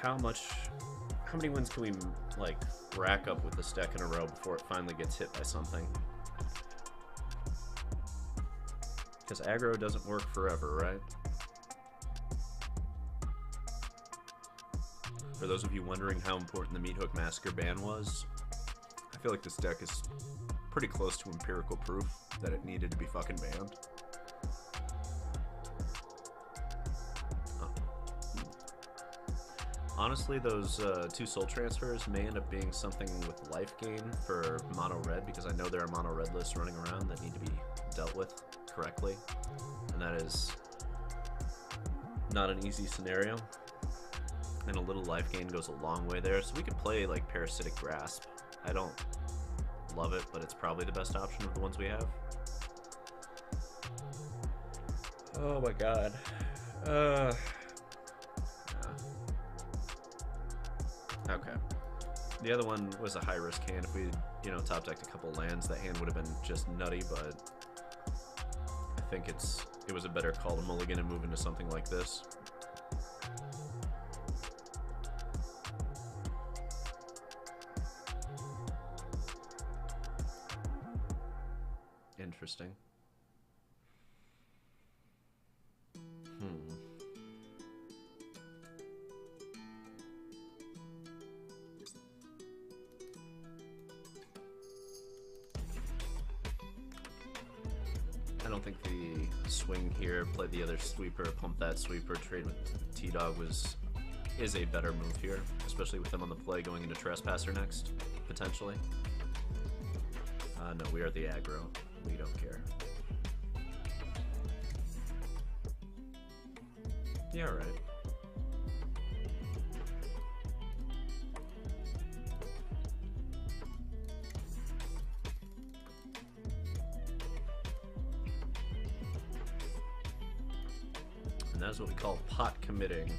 A: How many wins can we, like, rack up with this deck in a row before it finally gets hit by something? Because aggro doesn't work forever, right? For those of you wondering how important the Meat Hook Massacre ban was, I feel like this deck is pretty close to empirical proof that it needed to be fucking banned. Honestly, those 2 soul transfers may end up being something with life gain for mono red, because I know there are mono red lists running around that need to be dealt with correctly, and that is not an easy scenario. And a little life gain goes a long way there, so we could play like Parasitic Grasp. I don't love it, but it's probably the best option of the ones we have. Oh my god. Okay. The other one was a high-risk hand. If we, you know, top decked a couple lands, that hand would have been just nutty, but I think it was a better call to mulligan and move into something like this. interesting. I don't think the swing here, play the other sweeper, pump that sweeper, trade with T-Dog is a better move here, especially with them on the play going into Trespasser next, potentially. No, we are the aggro. We don't care. Yeah, right. And that is what we call pot committing.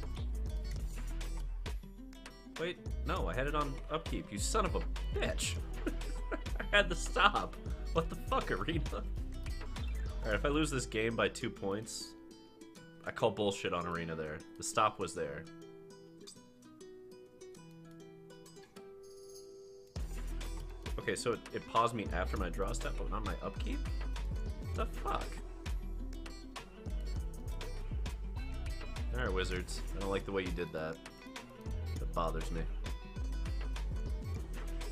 A: Wait, no, I had it on upkeep, you son of a bitch! I had the stop! What the fuck, Arena? Alright, if I lose this game by 2 points, I call bullshit on Arena there. The stop was there. Okay, so it paused me after my draw step, but not my upkeep? What the fuck? Alright, Wizards. I don't like the way you did that. That bothers me.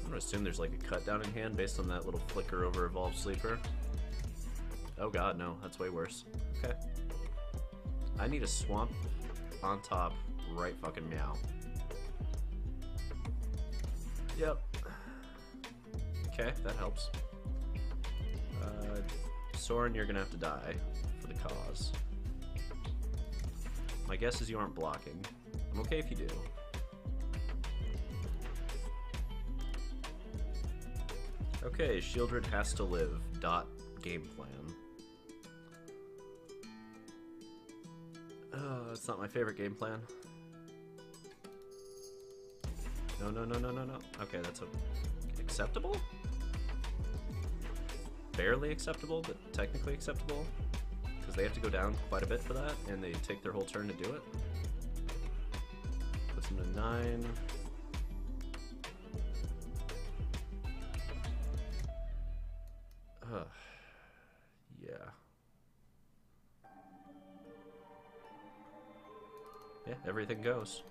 A: I'm gonna assume there's like a cut down in hand based on that little flicker over Evolved Sleeper. Oh god, no. That's way worse. Okay. I need a swamp on top right fucking meow. Yep. Okay, that helps. Soren, you're gonna have to die for the cause. My guess is you aren't blocking. I'm okay if you do. Okay, Shieldred has to live. Game plan. It's not my favorite game plan. No, no, no, no, no, no. Okay, that's acceptable? Barely acceptable, but technically acceptable. Because they have to go down quite a bit for that, and they take their whole turn to do it. Puts them to 9. Yeah. Yeah, everything goes.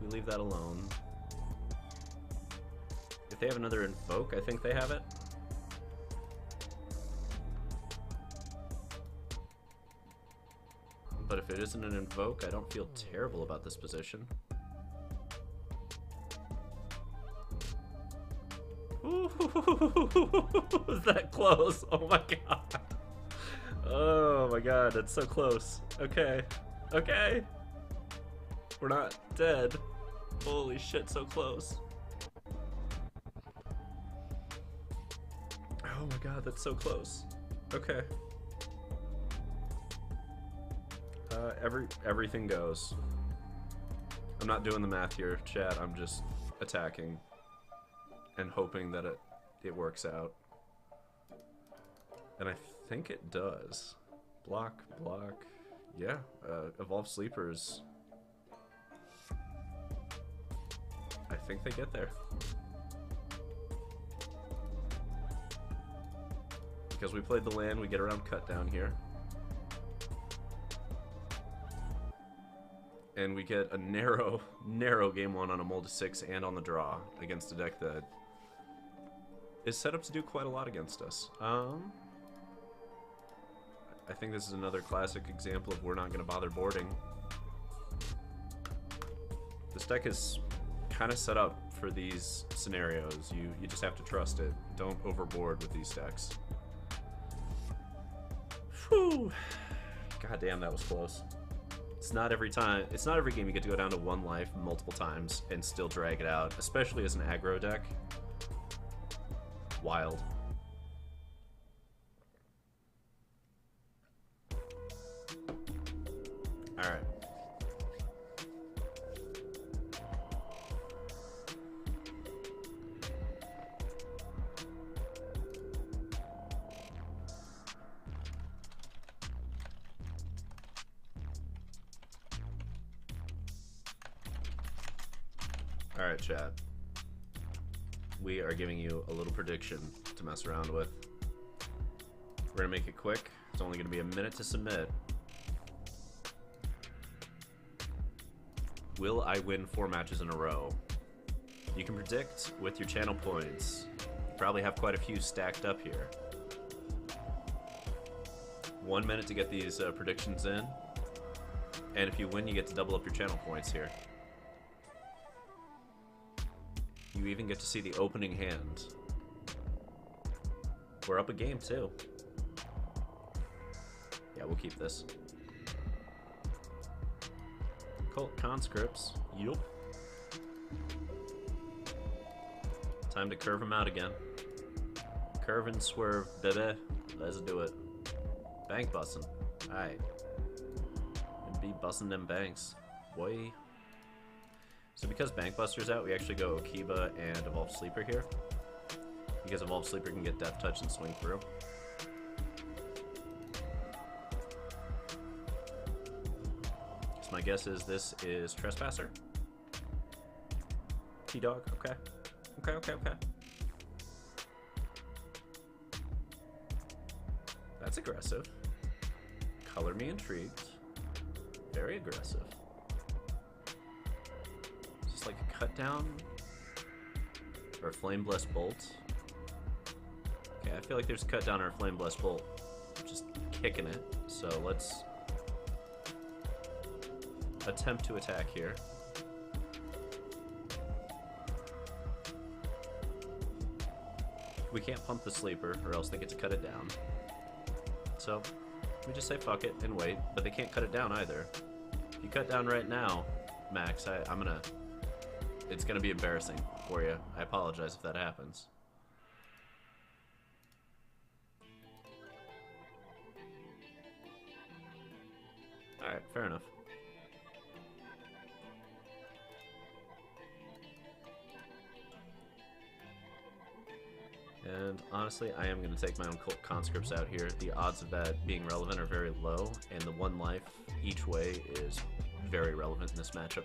A: We leave that alone. If they have another Invoke, I think they have it. But if it isn't an Invoke, I don't feel terrible about this position. Ooh, was that close? Oh my god. Oh my god, that's so close. Okay. Okay. We're not dead. Holy shit, so close. Oh my god, that's so close. Okay. Everything goes. I'm not doing the math here, chat. I'm just attacking and hoping that it works out. And I think it does. Block, block. Yeah, Evolved Sleepers. I think they get there. Because we played the land, we get around cut down here. And we get a narrow game one on a mold to 6 and on the draw against a deck that is set up to do quite a lot against us. I think this is another classic example of we're not going to bother boarding. This deck is kind of set up for these scenarios. You just have to trust it. Don't overboard with these decks. Whew. God damn, that was close. It's not every time. It's not every game you get to go down to 1 life multiple times and still drag it out, especially as an aggro deck. Wild. All right. Alright, chat. We are giving you a little prediction to mess around with. We're gonna make it quick. It's only gonna be a minute to submit. Will I win 4 matches in a row? You can predict with your channel points. You probably have quite a few stacked up here. 1 minute to get these predictions in. And if you win, you get to double up your channel points here. You even get to see the opening hand. We're up a game too. Yeah, we'll keep this. Cult Conscripts. Yup. Time to curve him out again. Curve and swerve, baby. Let's do it. Bank bussin'. Alright. Be bussin' them banks. Boy. So because Bank Buster's out, we actually go Okiba and Evolve Sleeper here. Because Evolve Sleeper can get Death Touch and swing through. So my guess is this is Trespasser. T-Dog, okay. Okay. That's aggressive. Color me intrigued. Very aggressive. Is this like a cut down? Or a Flame Blessed Bolt? Okay, I feel like there's a cut down or a Flame Blessed Bolt. Just kicking it. So let's attempt to attack here. We can't pump the sleeper or else they get to cut it down. So we just say fuck it and wait, but they can't cut it down either. If you cut down right now, Max, it's gonna be embarrassing for you. I apologize if that happens. Alright, fair enough. And honestly, I am going to take my own Cult Conscripts out here. The odds of that being relevant are very low, and the 1 life each way is very relevant in this matchup.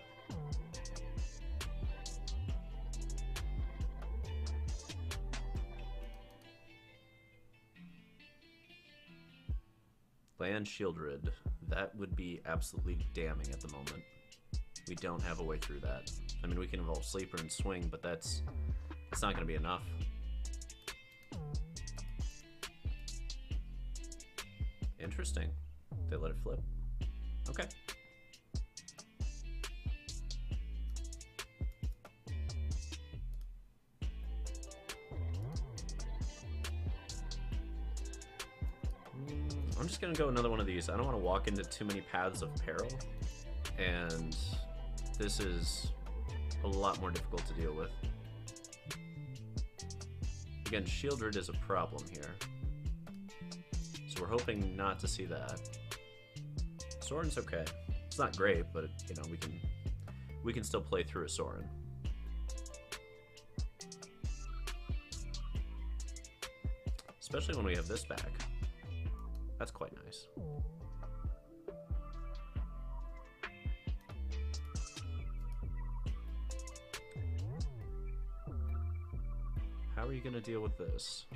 A: Land Shieldred. That would be absolutely damning at the moment. We don't have a way through that. I mean, we can evolve Sleeper and swing, but it's not going to be enough. Interesting. They let it flip. Okay. I'm just gonna go another one of these. I don't want to walk into too many paths of peril, and this is a lot more difficult to deal with. Again, Shieldred is a problem here. So we're hoping not to see that. Soren's okay. It's not great, but you know, we can still play through a Soren. Especially when we have this back. That's quite nice. How are you gonna deal with this?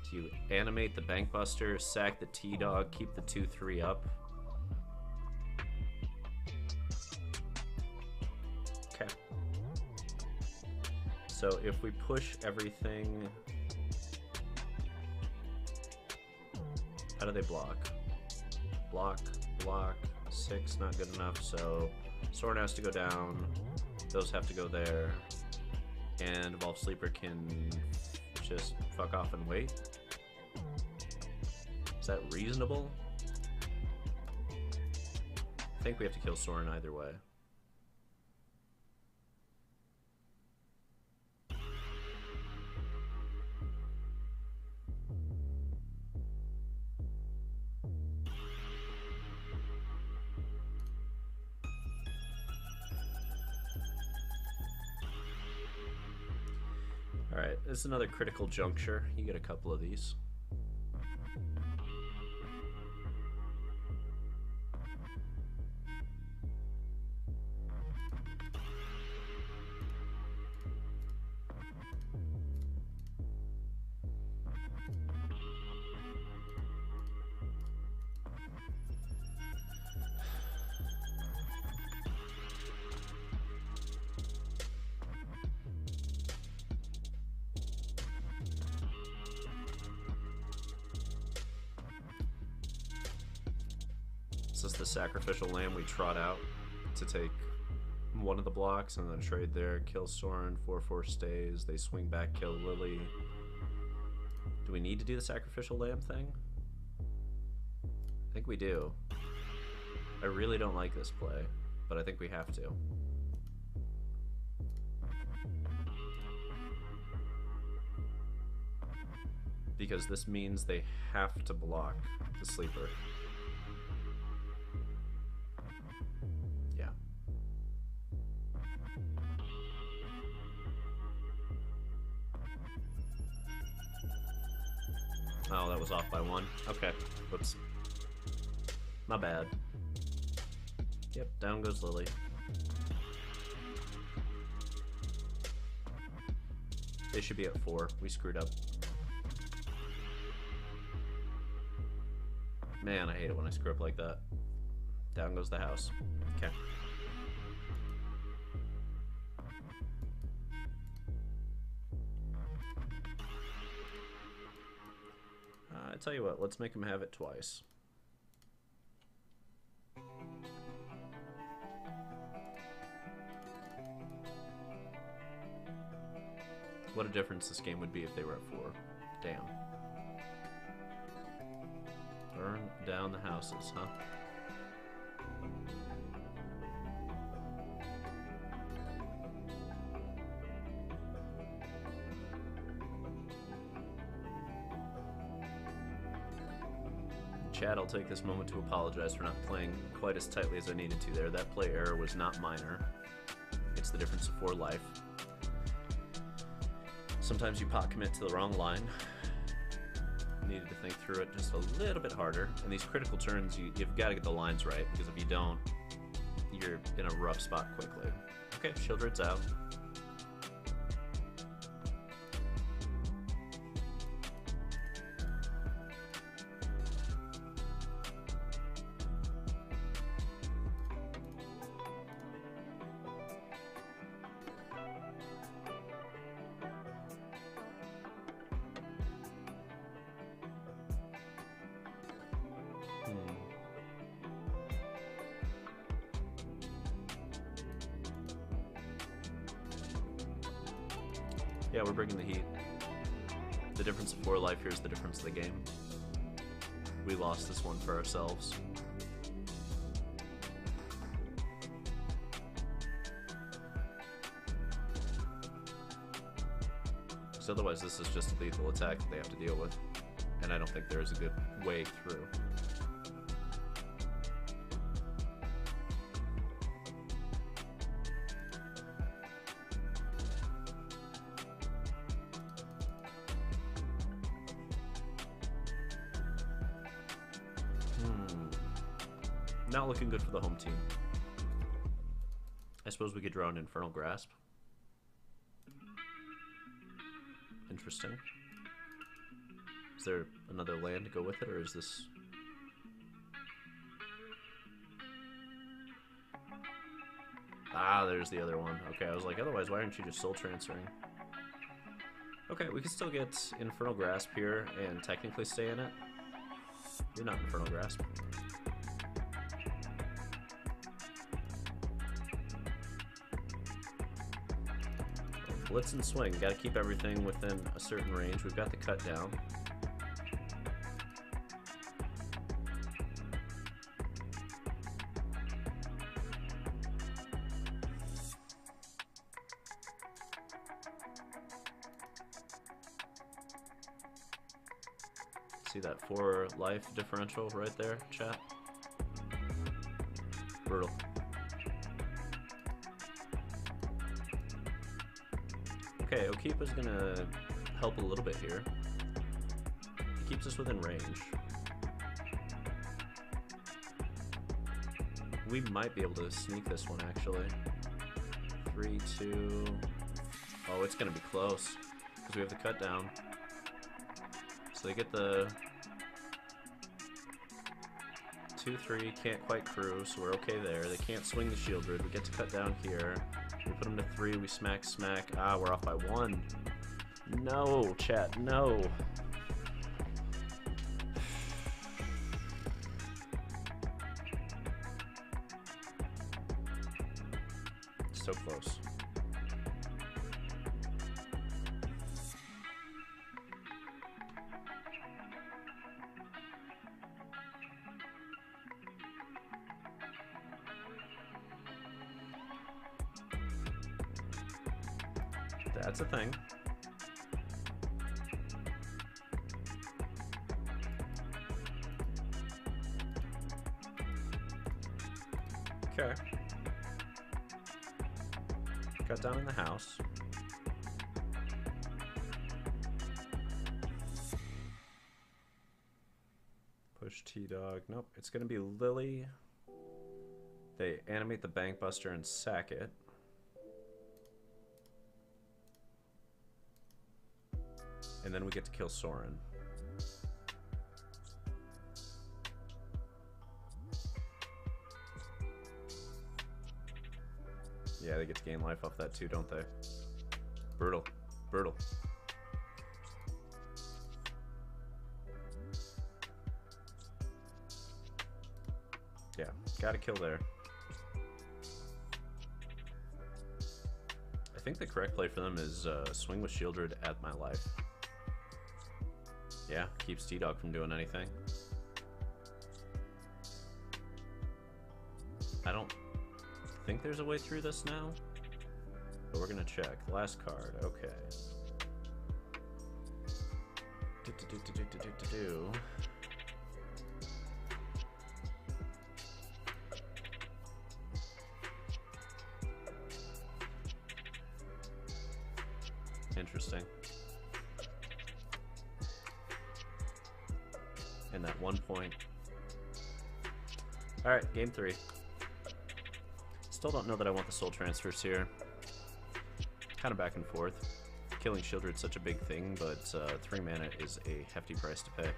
A: Do you animate the Bank Buster, sack the T-Dog, keep the 2/3 up? Okay. So if we push everything... How do they block? Block, 6, not good enough, so Sword has to go down, those have to go there, and Evolve Sleeper can just fuck off and wait. Is that reasonable? I think we have to kill Soren either way. Alright, this is another critical juncture. You get a couple of these. this the sacrificial lamb we trot out to take one of the blocks and then trade there, kill Soren, 4/4 stays, they swing back, kill Lily. Do we need to do the sacrificial lamb thing? I think we do. I really don't like this play, but I think we have to. Because this means they have to block the sleeper. Yeah. Oh, that was off by 1. Okay. Whoops. My bad. Yep, down goes Lily. They should be at 4. We screwed up. Man, I hate it when I screw up like that. Down goes the house. Okay. I tell you what, let's make him have it twice. What a difference this game would be if they were at 4. Damn. Burn down the houses, huh? Chad, I'll take this moment to apologize for not playing quite as tightly as I needed to there. That play error was not minor. It's the difference of 4 life. Sometimes you pot commit to the wrong line. Needed to think through it just a little bit harder. And these critical turns, you've got to get the lines right, because if you don't, you're in a rough spot quickly. Okay, Shieldred's out. Yeah, we're bringing the heat. The difference of 4 life here is the difference of the game. We lost this one for ourselves. Because otherwise this is just a lethal attack that they have to deal with. And I don't think there is a good way through. Not looking good for the home team. I suppose we could draw an Infernal Grasp. Interesting. Is there another land to go with it, or is this... Ah, there's the other one. Okay, I was like, otherwise, why aren't you just soul transferring? Okay, we can still get Infernal Grasp here and technically stay in it. You're not Infernal Grasp. Blitz and swing. Got to keep everything within a certain range. We've got the cut down. See that 4 life differential right there, chat? Brutal. Okay, Okiba's gonna help a little bit here. He keeps us within range. We might be able to sneak this one, actually. 3, 2... Oh, it's gonna be close, because we have the cut down. So they get the 2, 3, can't quite crew, so we're okay there. They can't swing the Shieldred. We get to cut down here. We put them to 3, we smack, smack. Ah, we're off by 1. No, chat, no. So close. That's a thing. Okay. Got down in the house. Push T-Dog. Nope, it's gonna be Lily. They animate the Bank Buster and sack it. And then we get to kill Sorin. Yeah, they get to gain life off that too, don't they? Brutal. Brutal. Yeah, gotta kill there. I think the correct play for them is swing with Shieldred at my life. Yeah, keeps T-Dog from doing anything. I don't think there's a way through this now, but we're gonna check. Last card, okay. Interesting. And that 1 point. Alright, game 3. Still don't know that I want the soul transfers here. Kind of back and forth. Killing Shieldred's such a big thing, but 3 mana is a hefty price to pay.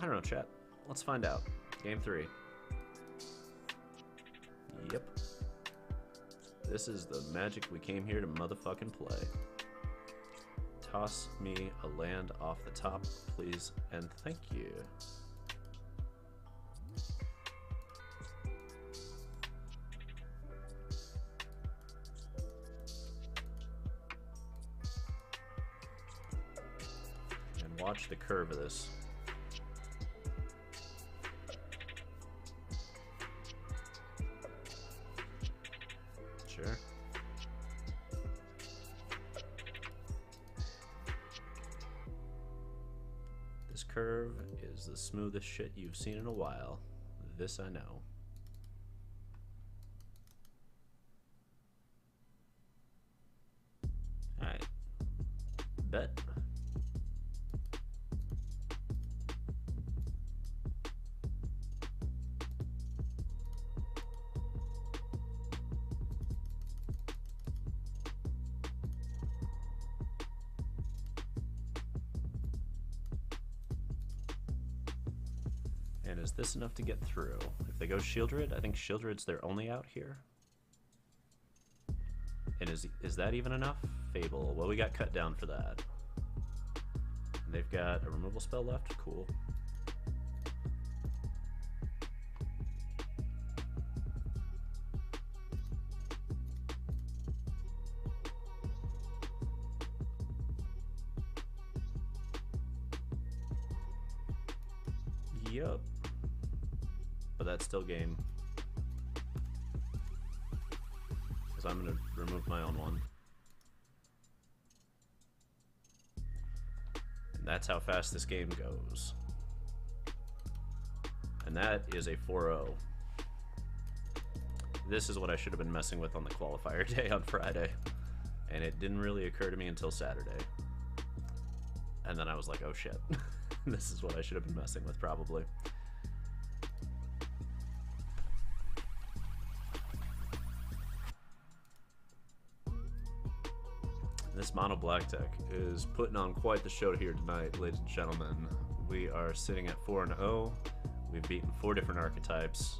A: I don't know, chat. Let's find out. Game 3. Yep. This is the magic we came here to motherfucking play. Toss me a land off the top, please, and thank you. And watch the curve of this. Sure. This curve is the smoothest shit you've seen in a while. This I know. Alright. Bet. And is this enough to get through? If they go Shieldred, I think Shieldred's their only out here. And is that even enough? Fable. Well, we got cut down for that. They've got a removal spell left. Cool. Yup. But that's still game. Because I'm going to remove my own one. And that's how fast this game goes. And that is a 4-0. This is what I should have been messing with on the qualifier day on Friday. And it didn't really occur to me until Saturday. And then I was like, oh shit. This is what I should have been messing with, probably. This Mono-Black deck is putting on quite the show here tonight, ladies and gentlemen. We are sitting at 4-0. We've beaten 4 different archetypes.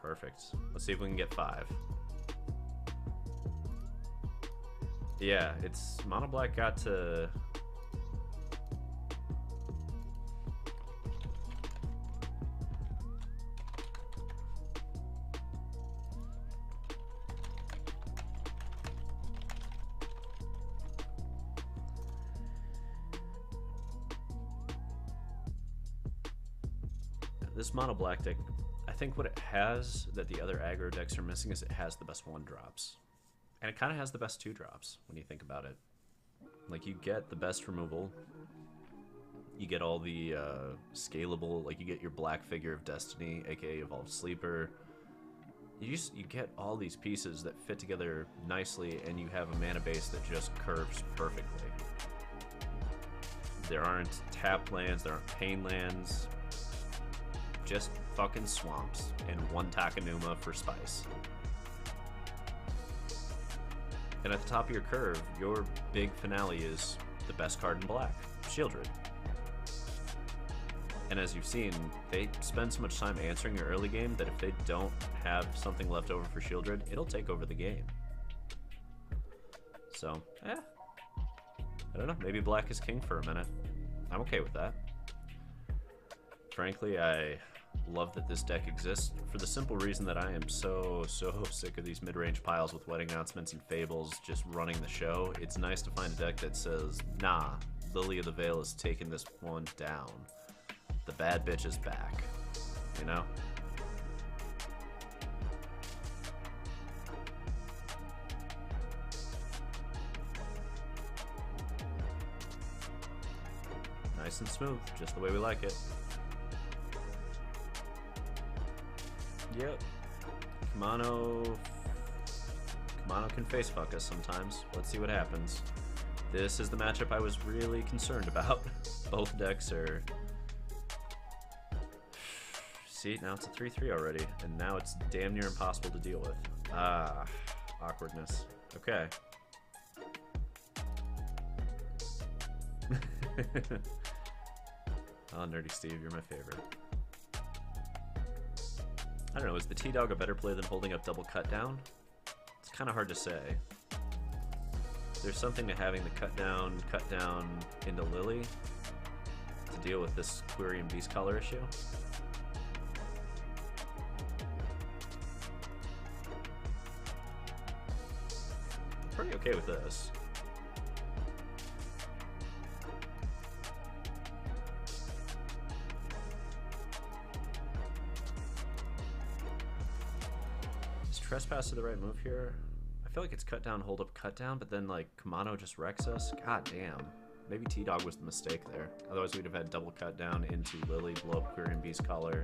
A: Perfect. Let's see if we can get 5. Yeah, it's Mono-Black got to... this Mono-Black deck, I think what it has that the other aggro decks are missing is it has the best 1-drops. And it kind of has the best 2-drops when you think about it. Like, you get the best removal. You get all the scalable, like you get your Black Figure of Destiny, aka Evolved Sleeper. You get all these pieces that fit together nicely, and you have a mana base that just curves perfectly. There aren't tap lands, there aren't pain lands. Just fucking swamps and 1 Takenuma for spice. And at the top of your curve, your big finale is the best card in black, Shieldred. And as you've seen, they spend so much time answering your early game that if they don't have something left over for Shieldred, it'll take over the game. So, I don't know, maybe black is king for a minute. I'm okay with that. Frankly, I love that this deck exists for the simple reason that I am so sick of these mid-range piles with Wedding Announcements and Fables just running the show. It's nice to find a deck that says, nah, Lily of the Veil is taking this one down. The bad bitch is back, you know? Nice and smooth, just the way we like it. Yep. Mono can face fuck us sometimes. Let's see what happens. This is the matchup I was really concerned about. Both decks are... See, now it's a 3-3 already, and now it's damn near impossible to deal with. Ah, awkwardness. Okay. Oh, Nerdy Steve, you're my favorite. I don't know, is the T-Dog a better play than holding up double cut down? It's kind of hard to say. There's something to having the cut down into Lily to deal with this Quirion Beast Collar issue. Pretty okay with this. Is Trespass the right move here? I feel like it's cut down, hold up, cut down, but then like Kumano just wrecks us. God damn. Maybe T-Dog was the mistake there. Otherwise we'd have had double cut down into Lily, blow up Quirion Beast Collar.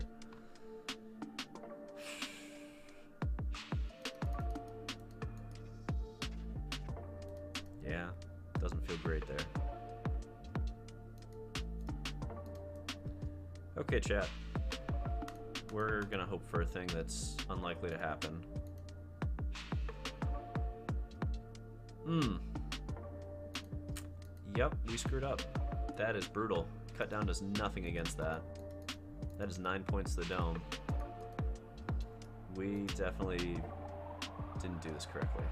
A: Yeah, doesn't feel great there. Okay, chat. We're gonna hope for a thing that's unlikely to happen. Yep, we screwed up. That is brutal. Cut down does nothing against that. That is 9 points to the dome. We definitely didn't do this correctly.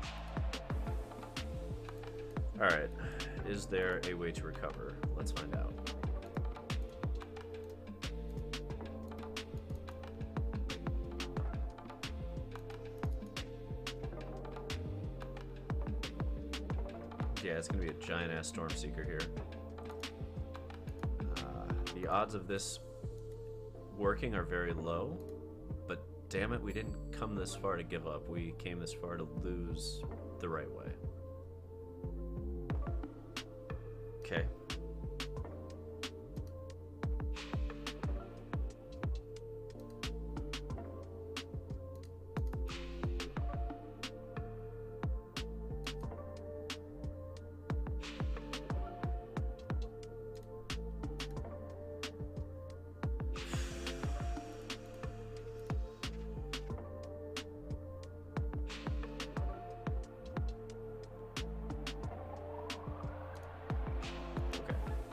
A: Alright, is there a way to recover? Let's find out. Yeah, it's gonna be a giant ass Stormseeker here. The odds of this working are very low, but damn it, we didn't come this far to give up. We came this far to lose the right way. Okay.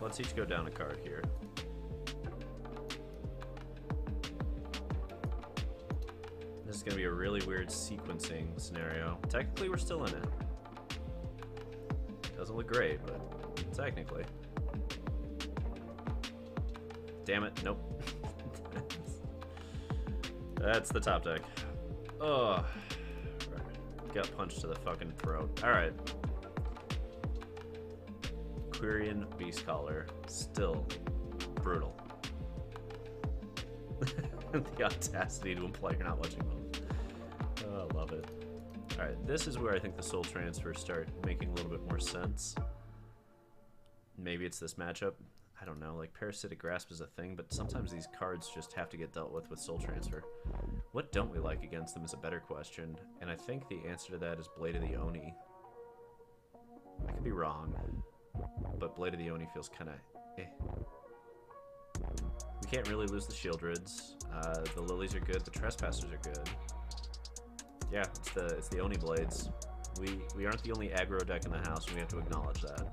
A: Let's each go down a card here. This is going to be a really weird sequencing scenario. Technically, we're still in it. Doesn't look great, but technically. Damn it, nope. That's the top deck. Oh, got punched to the fucking throat. Alright. Quirion Beast Collar, still brutal. The audacity to imply you're not watching both. Oh, I love it. Alright, this is where I think the soul transfers start making a little bit more sense. Maybe it's this matchup. I don't know, like Parasitic Grasp is a thing, but sometimes these cards just have to get dealt with soul transfer. What don't we like against them is a better question, and I think the answer to that is Blade of the Oni. I could be wrong, but Blade of the Oni feels kind of eh. We can't really lose the Shieldrids. The Lilies are good, the Trespassers are good. Yeah, it's the Oni Blades. We aren't the only aggro deck in the house, and we have to acknowledge that.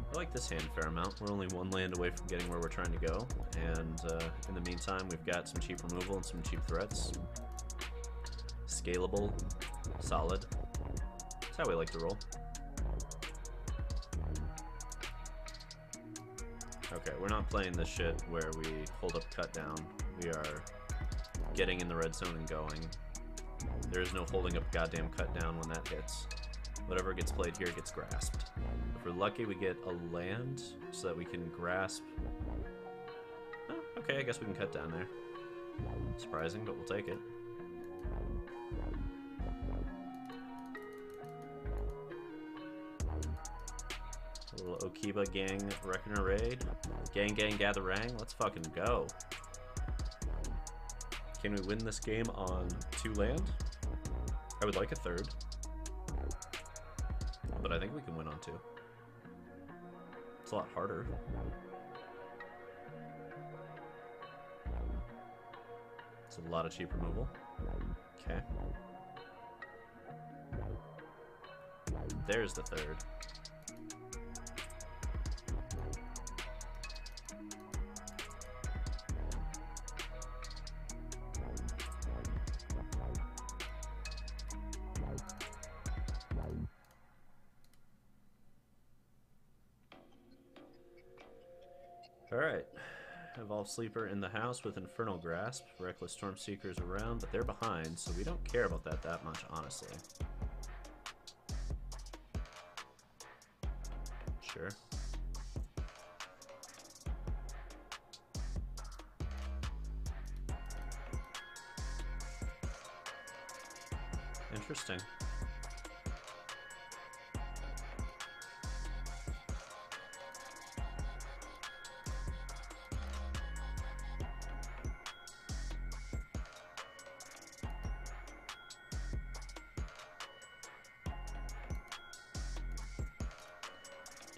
A: I like this hand a fair amount. We're only one land away from getting where we're trying to go, and in the meantime, we've got some cheap removal and some cheap threats. Scalable, solid. That's how we like to roll. Okay, we're not playing this shit where we hold up cut down. We are getting in the red zone and going. There is no holding up goddamn cut down when that hits. Whatever gets played here gets grasped. If we're lucky, we get a land so that we can grasp. Oh, okay, I guess we can cut down there. Surprising, but we'll take it. A little Okiba gang Reckoner raid. Gang gang gather rang. Let's fucking go. Can we win this game on 2 land? I would like a 3rd. But I think we can win on 2. It's a lot harder. It's a lot of cheap removal. Okay. There's the 3rd. Alright, Evolved Sleeper in the house with Infernal Grasp. Reckless Stormseeker's around, but they're behind, so we don't care about that much, honestly. Sure. Interesting.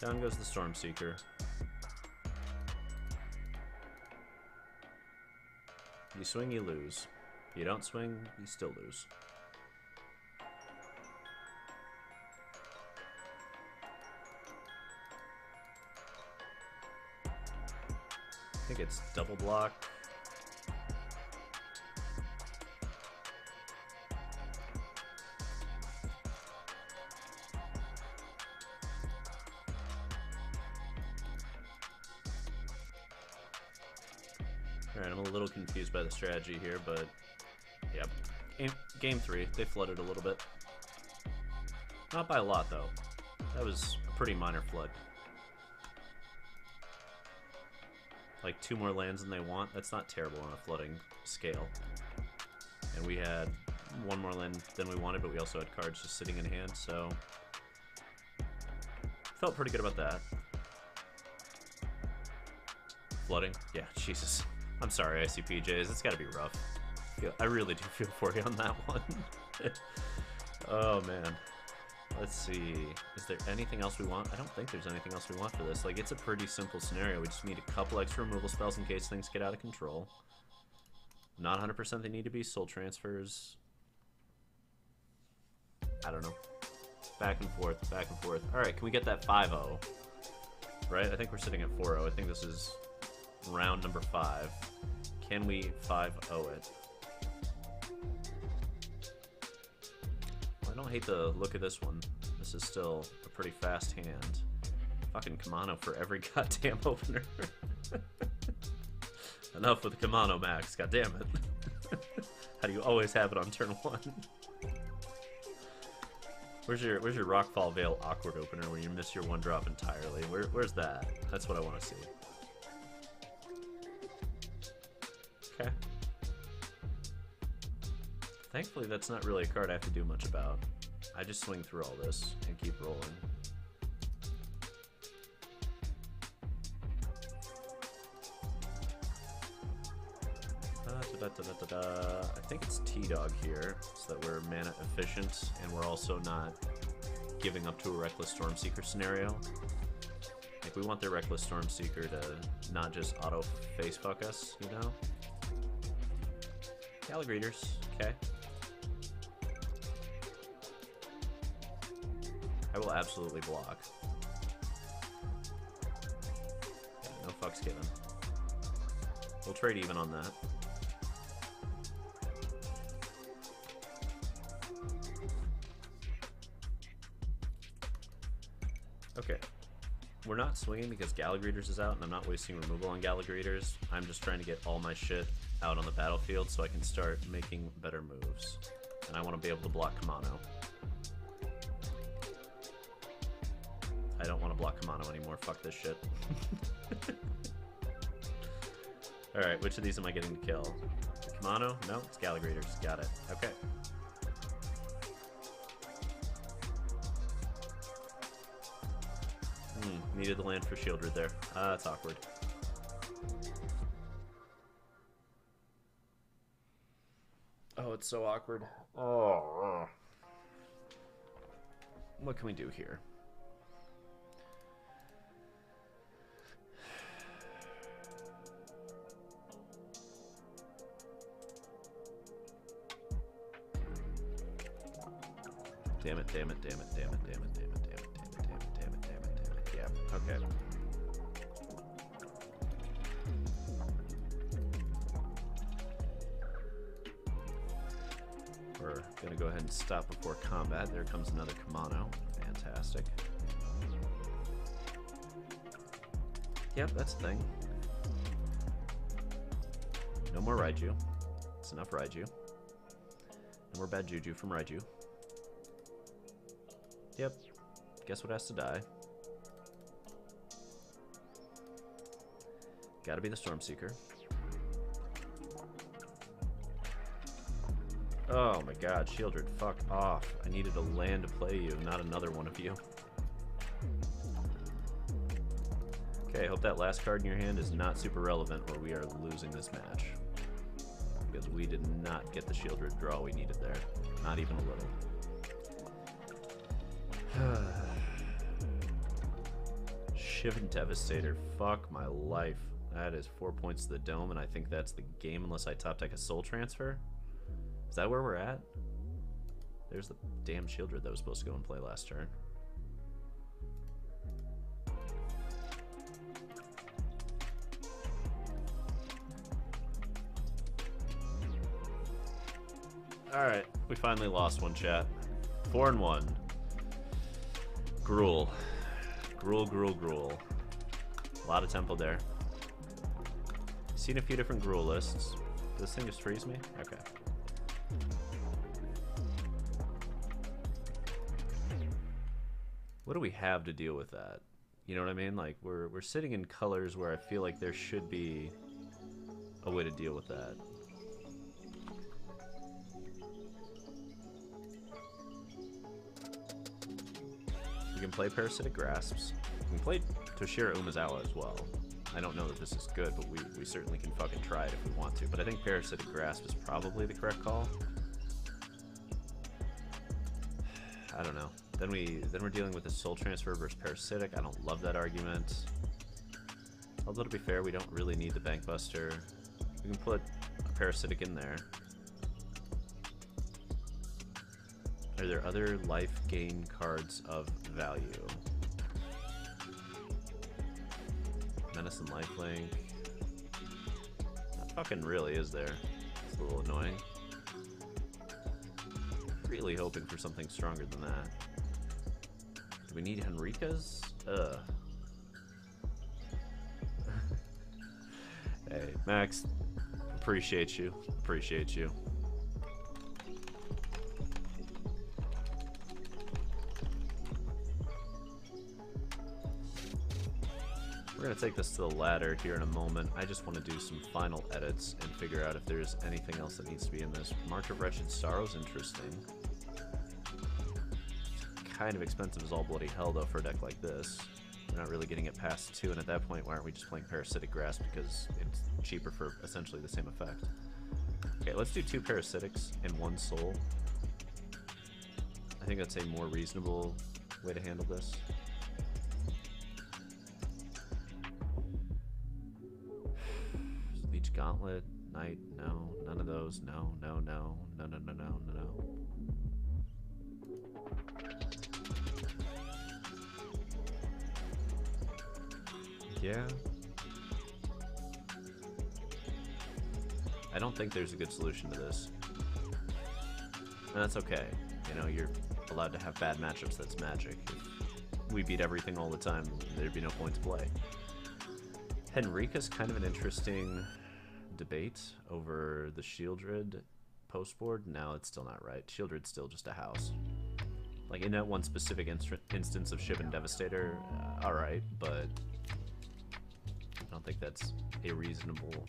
A: Down goes the Stormseeker. You swing, you lose. You don't swing, you still lose. I think it's double block. Alright, I'm a little confused by the strategy here, but yep. Game 3, they flooded a little bit. Not by a lot, though. That was a pretty minor flood. Like 2 more lands than they want, that's not terrible on a flooding scale. And we had 1 more land than we wanted, but we also had cards just sitting in hand, so felt pretty good about that. Flooding? Yeah, Jesus. I'm sorry, ICPJs, it's gotta be rough. I really do feel for you on that one. Oh, man. Let's see. Is there anything else we want? I don't think there's anything else we want for this. Like, it's a pretty simple scenario. We just need a couple extra removal spells in case things get out of control. Not 100% they need to be soul transfers. I don't know. Back and forth, back and forth. Alright, can we get that 5-0? Right? I think we're sitting at 4-0. I think this is round number 5. Can we 5-0 it? I don't hate the look of this one. This is still a pretty fast hand. Fucking Kamano for every goddamn opener. Enough with the Kimono, Max. God damn it. How do you always have it on turn 1? Where's your Rockfall Veil awkward opener where you miss your 1-drop entirely? Where's that? That's what I want to see. Okay. Thankfully, that's not really a card I have to do much about. I just swing through all this and keep rolling. I think it's T-Dog here, so that we're mana efficient and we're also not giving up to a Reckless Stormseeker scenario. Like, we want the Reckless Stormseeker to not just auto face fuck us, you know? Gallagreators, okay. I will absolutely block. Yeah, no fucks given. We'll trade even on that. Okay. We're not swinging because Gallagreators is out, and I'm not wasting removal on Gallagreators. I'm just trying to get all my shit out on the battlefield so I can start making better moves. And I want to be able to block Kimono. I don't want to block Kimono anymore. Fuck this shit. Alright, which of these am I getting to kill? Kimono? No, it's Gallagreators. Got it. Okay. Needed the land for Shieldred there. That's awkward. Oh, it's so awkward. Oh. What can we do here? Damn it, damn it, damn it, damn it, damn it, damn it, damn it, damn it, damn it, damn it, damn it, damn it. Yeah, okay. We're gonna go ahead and stop before combat. There comes another Kimono. Fantastic. Yep, that's the thing. No more Raiju. It's enough Raiju. No more bad Juju from Raiju. Yep. Guess what has to die? Gotta be the Stormseeker. Oh my god, Shieldred, fuck off. I needed a land to play you, not another one of you. Okay, I hope that last card in your hand is not super relevant or we are losing this match. Because we did not get the Shieldred draw we needed there. Not even a little. Shivan Devastator, fuck my life. That is 4 points to the dome, and I think that's the game unless I top deck a Soul Transfer. Is that where we're at? There's the damn Shieldred that was supposed to go and play last turn. Alright, we finally lost one, chat. 4-1. Gruul. Gruul, Gruul, Gruul. A lot of tempo there. Seen a few different Gruul lists. Does this thing just freeze me? Okay. What do we have to deal with that? You know what I mean? Like, we're sitting in colors where I feel like there should be a way to deal with that. We can play Parasitic Grasps. We can play Toshira Umazawa as well. I don't know that this is good, but we certainly can fucking try it if we want to. But I think Parasitic Grasp is probably the correct call. I don't know. Then we're dealing with a Soul Transfer versus Parasitic. I don't love that argument. Although to be fair, we don't really need the Bank Buster. We can put a Parasitic in there. Are there other life gain cards of value? Menace and Lifelink. Not fucking really, is there? It's a little annoying. Really hoping for something stronger than that. Do we need Henrika's? Ugh. Hey, Max, appreciate you. Appreciate you. We're going to take this to the ladder here in a moment. I just want to do some final edits and figure out if there's anything else that needs to be in this. March of Wretched Sorrow's interesting. It's kind of expensive as all bloody hell, though, for a deck like this. We're not really getting it past 2, and at that point, why aren't we just playing Parasitic Grasp because it's cheaper for essentially the same effect. Okay, let's do 2 Parasitics and 1 Soul. I think that's a more reasonable way to handle this. Gauntlet, Knight, no, none of those, no, no, no, no, no, no, no, no, no. Yeah. I don't think there's a good solution to this. And that's okay. You know, you're allowed to have bad matchups, that's Magic. If we beat everything all the time, there'd be no point to play. Henrika's kind of an interesting debate over the Shieldred postboard. No, it's still not right. Shieldred's still just a house. Like in that one specific instance of Shivan Devastator, alright, but I don't think that's a reasonable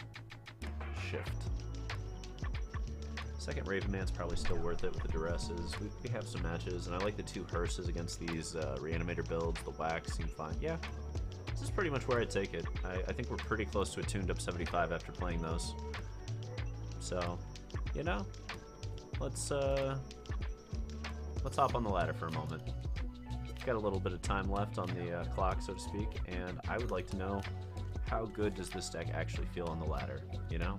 A: shift. Second Ravenman's probably still worth it with the Duresses. We have some matches, and I like the 2 Hearses against these Reanimator builds. The Wax seem fine. Yeah. This is pretty much where I take it. I think we're pretty close to a tuned up 75 after playing those. So, you know, let's hop on the ladder for a moment. Got a little bit of time left on the clock, so to speak, and I would like to know how good does this deck actually feel on the ladder, you know?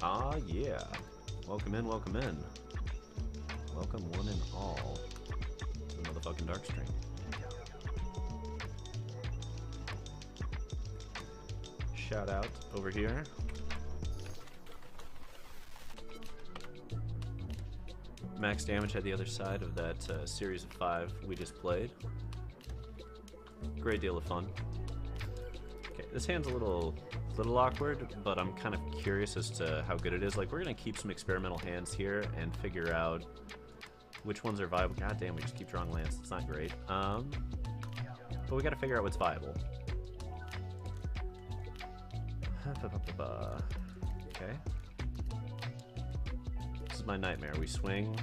A: Ah, yeah. Welcome in, welcome in. Welcome one and all to the motherfucking Darkstream. Shout out over here. MaxDamage had the other side of that series of 5 we just played. Great deal of fun. Okay, this hand's a little awkward, but I'm kind of curious as to how good it is. Like, we're gonna keep some experimental hands here and figure out which ones are viable. God damn, we just keep drawing lands. It's not great. But we gotta figure out what's viable. Okay. This is my nightmare. We swing.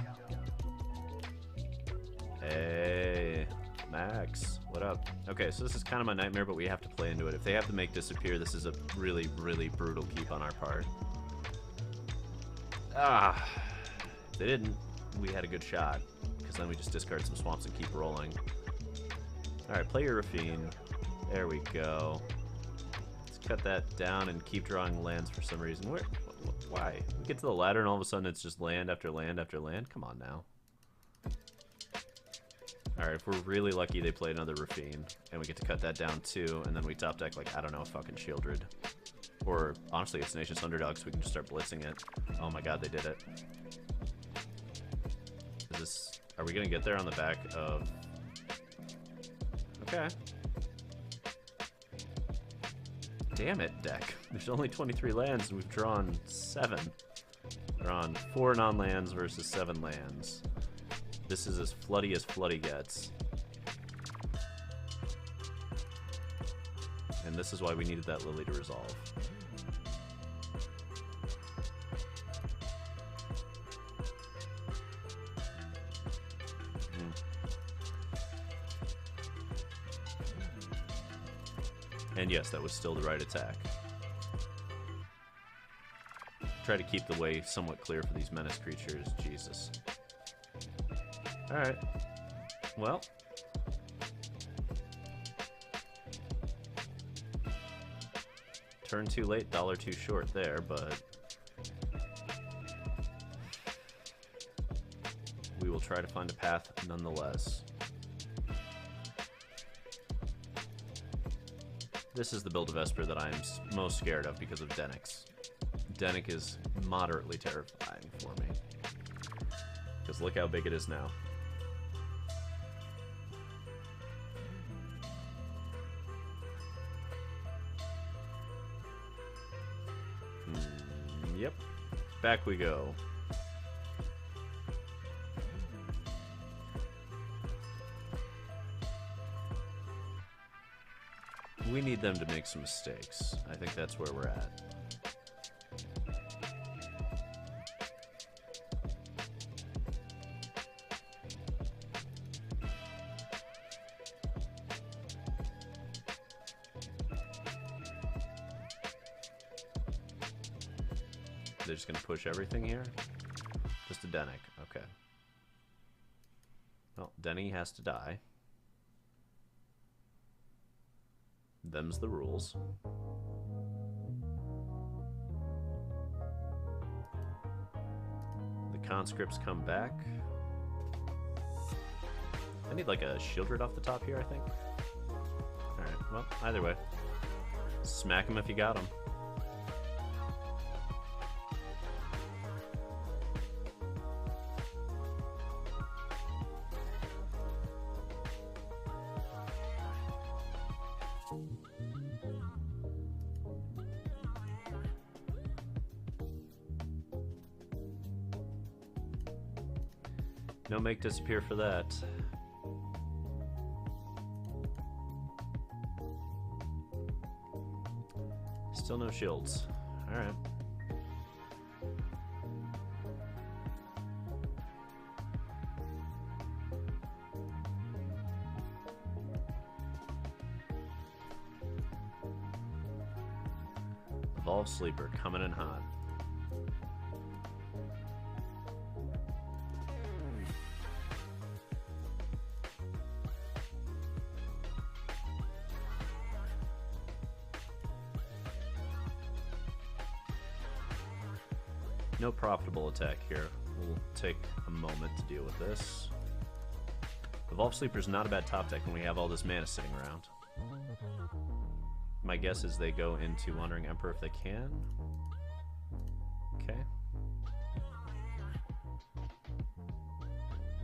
A: Hey, Max. What up? Okay, so this is kind of my nightmare, but we have to play into it. If they have to make disappear, this is a really, really brutal keep on our part. Ah, if they didn't, we had a good shot, because then we just discard some swamps and keep rolling. Alright, play your Rafine. There we go. Let's cut that down and keep drawing lands for some reason. Where? Why? We get to the ladder and all of a sudden it's just land after land after land? Come on now. Alright, if we're really lucky, they play another Rafine, and we get to cut that down too, and then we top deck, like, I don't know, a fucking Shieldred. Or, honestly, it's Tenacious Underdog, so we can just start blitzing it. Oh my god, they did it. Is this... Are we gonna get there on the back of... Okay. Damn it, deck. There's only 23 lands, and we've drawn 7. We're on 4 non-lands versus 7 lands. This is as floody gets. And this is why we needed that Lily to resolve. And yes, that was still the right attack. Try to keep the way somewhat clear for these menace creatures. Jesus. Alright. Well. Turn too late, dollar too short there, but we will try to find a path nonetheless. This is the build of Esper that I am most scared of because of Denix. Denix is moderately terrifying for me. Because look how big it is now. Yep. Back we go. We need them to make some mistakes. I think that's where we're at. They're just going to push everything here? Just a Dennick. Okay. Well, Denny has to die. Them's the rules. The conscripts come back. I need like a shield rid off the top here, I think. Alright, well, either way. Smack him if you got him. No make disappear for that. Still no shields. Alright. Evolve Sleeper coming in hot. No profitable attack here. We'll take a moment to deal with this. Evolve Sleeper's not a bad top deck when we have all this mana sitting around. My guess is they go into Wandering Emperor if they can. Okay.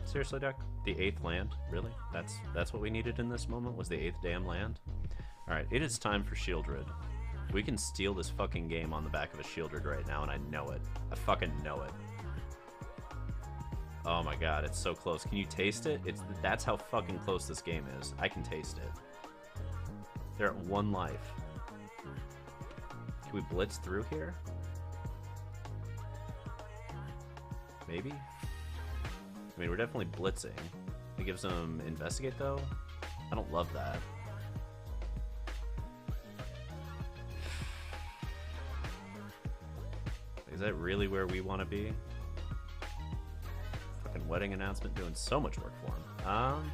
A: Seriously, Duck? The 8th land? Really? That's what we needed in this moment, was the 8th damn land? Alright, it is time for Shield Rid. We can steal this fucking game on the back of a Shield Rid right now, and I know it. I fucking know it. Oh my god, it's so close. Can you taste it? That's how fucking close this game is. I can taste it. They're at 1 life. Can we blitz through here? Maybe? I mean, we're definitely blitzing. It gives them Investigate, though? I don't love that. Is that really where we want to be? Fucking wedding announcement doing so much work for him.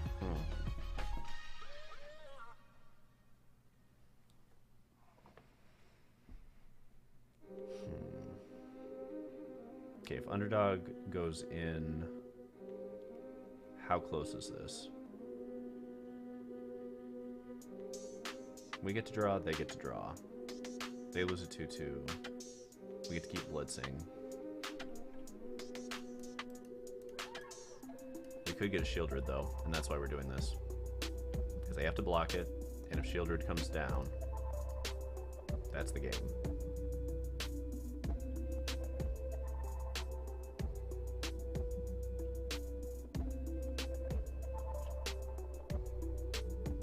A: Okay, if Underdog goes in, how close is this? We get to draw, they get to draw. They lose a 2-2. We get to keep blitzing. We could get a Shield Rid though, and that's why we're doing this. Because they have to block it, and if Shield Rid comes down, that's the game.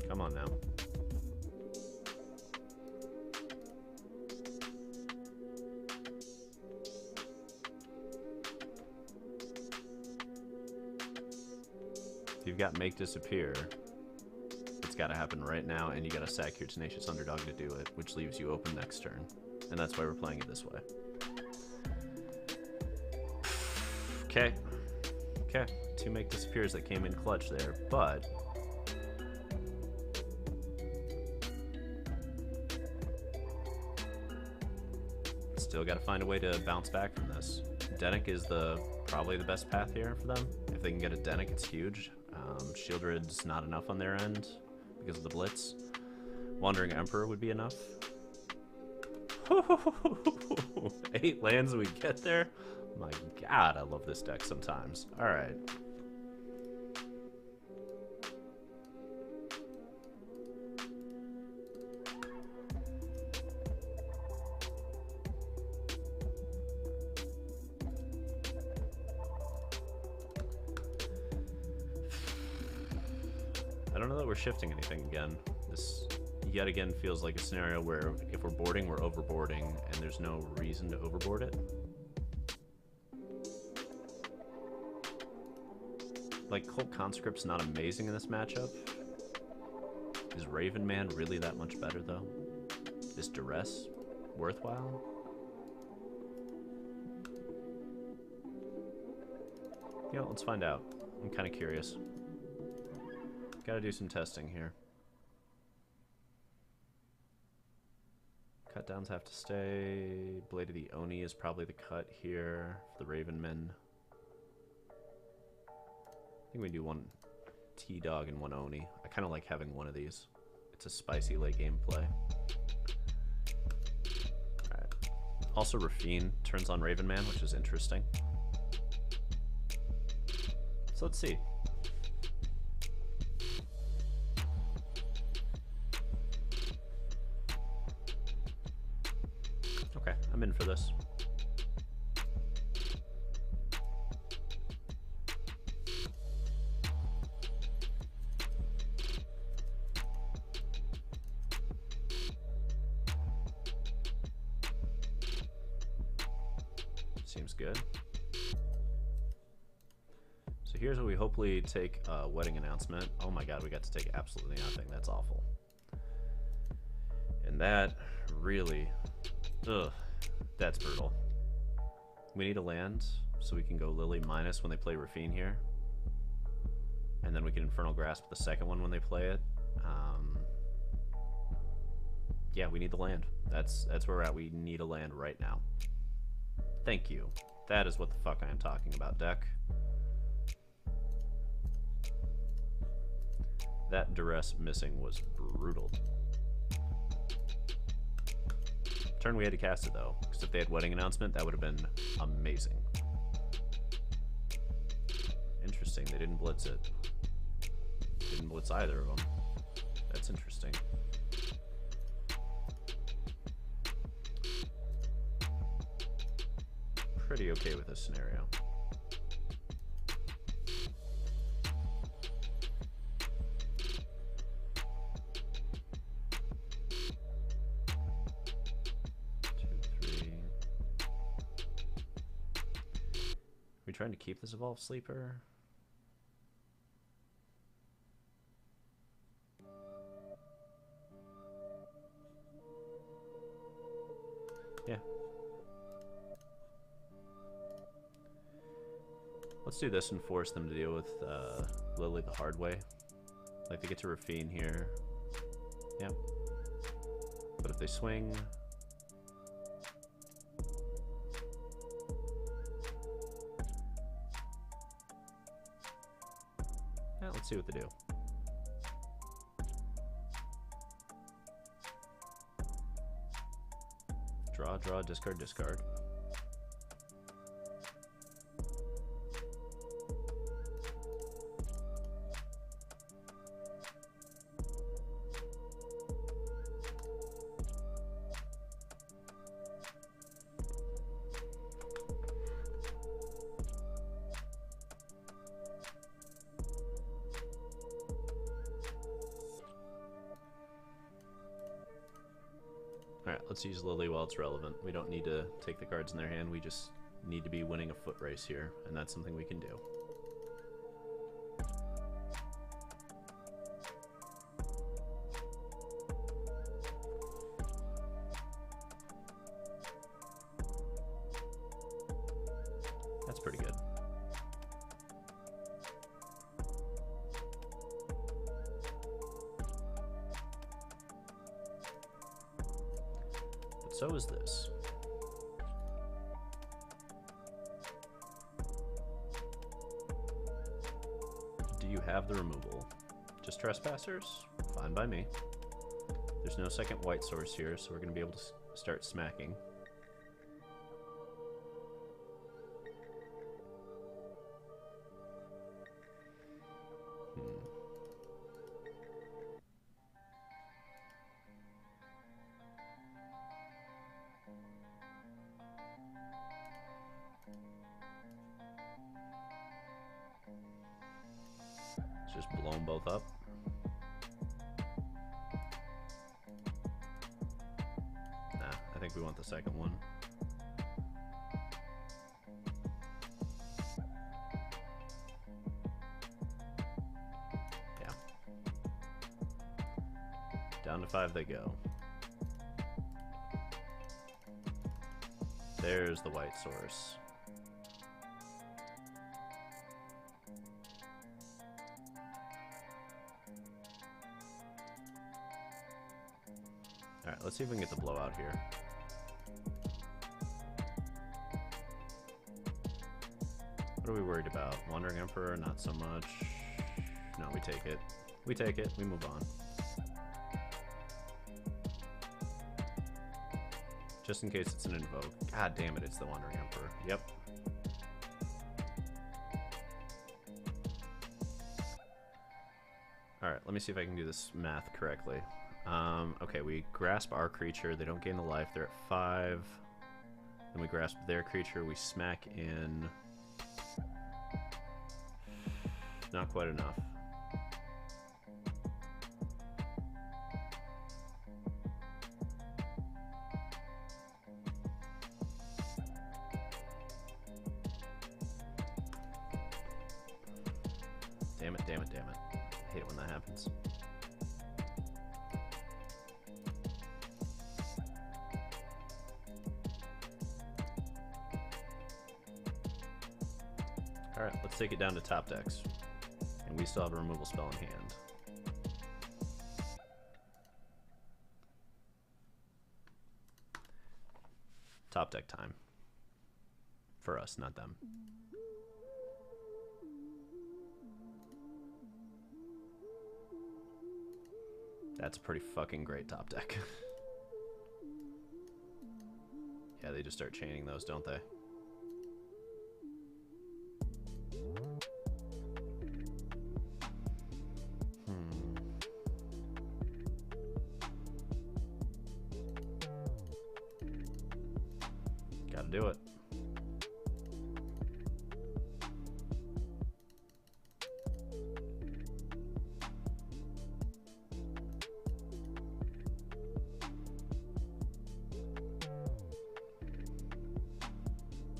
A: Come on now. If you've got Make Disappear, it's got to happen right now, and you got to sack your Tenacious Underdog to do it, which leaves you open next turn. And that's why we're playing it this way. Okay. Okay. 2 Make Disappears that came in clutch there, but still got to find a way to bounce back from this. Dennick is probably the best path here for them. If they can get a Dennick, it's huge. Shield Rid's not enough on their end because of the blitz. Wandering Emperor would be enough. 8 lands and we get there? My god, I love this deck sometimes. Alright. I don't know that we're shifting anything again. This yet again feels like a scenario where if we're boarding, we're overboarding, and there's no reason to overboard it. Like, Cult Conscript's not amazing in this matchup. Is Raven Man really that much better, though? Is Duress worthwhile? You know, let's find out. I'm kind of curious. Gotta do some testing here. Cut downs have to stay. Blade of the Oni is probably the cut here for the Raven Men. I think we do one T-Dog and one Oni. I kind of like having one of these. It's a spicy late game play. Alright. Also, Rafine turns on Raven Man, which is interesting. So let's see. Okay, I'm in for this. Seems good. So here's what we hopefully take a wedding announcement. Oh my god, we got to take absolutely nothing. That's awful. And that really... Ugh, that's brutal. We need a land so we can go Lily minus when they play Rafine here. And then we can Infernal Grasp the second one when they play it. Yeah, we need the land. That's where we're at. We need a land right now. Thank you. That is what the fuck I am talking about, deck. That Duress missing was brutal. Turn we had to cast it though, because if they had wedding announcement, that would have been amazing. Interesting, they didn't blitz it. Didn't blitz either of them. That's interesting. Pretty okay with this scenario. Trying to keep this Evolved Sleeper. Yeah. Let's do this and force them to deal with Lily the hard way. Like they get to Rafine here. Yeah. But if they swing... Let's see what they do. Draw, draw, discard, discard. Alright, let's use Lily while it's relevant. We don't need to take the cards in their hand, we just need to be winning a foot race here, and that's something we can do. That's pretty good. So is this. Do you have the removal? Just trespassers? Fine by me. There's no second white source here, so we're going to be able to start smacking. Just blow them both up. Nah, I think we want the second one. Yeah. Down to 5 they go. There's the white source. Alright, let's see if we can get the blowout here. What are we worried about? Wandering Emperor? Not so much. No, we take it. We take it. We move on. Just in case it's an invoke. God damn it, it's the Wandering Emperor. Yep. Alright, let me see if I can do this math correctly. Okay, we grasp our creature, they don't gain the life, they're at 5. Then we grasp their creature, we smack in. Not quite enough. Damn it, damn it, damn it. I hate it when that happens. Alright, let's take it down to top decks. And we still have a removal spell in hand. Top deck time. For us, not them. That's a pretty fucking great top deck. Yeah, they just start chaining those, don't they? Gotta do it.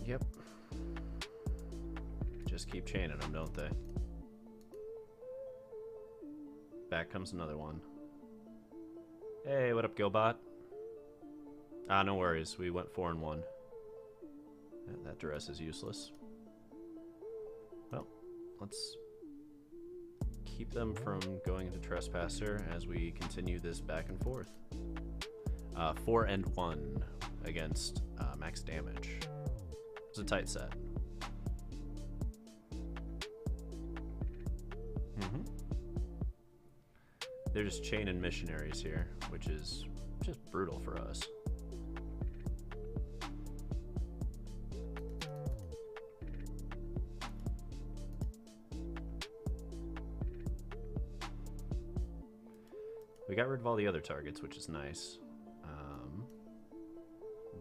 A: Yep. Just keep chaining them, don't they? Back comes another one. Hey, what up, Gilbot? Ah, no worries. We went 4 and 1. That duress is useless. Well, let's keep them from going into Trespasser as we continue this back and forth. 4 and 1 against MaxDamage. It's a tight set. They're just chaining missionaries here, which is just brutal for us. We got rid of all the other targets, which is nice.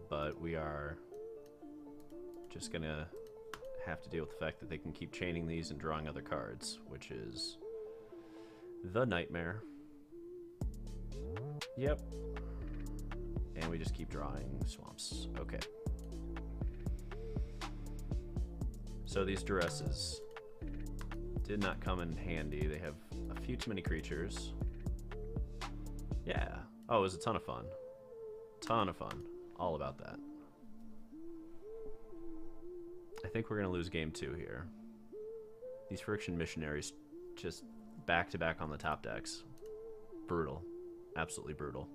A: But we are just gonna have to deal with the fact that they can keep chaining these and drawing other cards, which is the nightmare. Yep. And we just keep drawing swamps. Okay. So these duresses did not come in handy. They have a few too many creatures. Yeah. Oh, it was a ton of fun. Ton of fun. All about that. I think we're going to lose game 2 here. These friction missionaries just back to back on the top decks. Brutal. Absolutely brutal.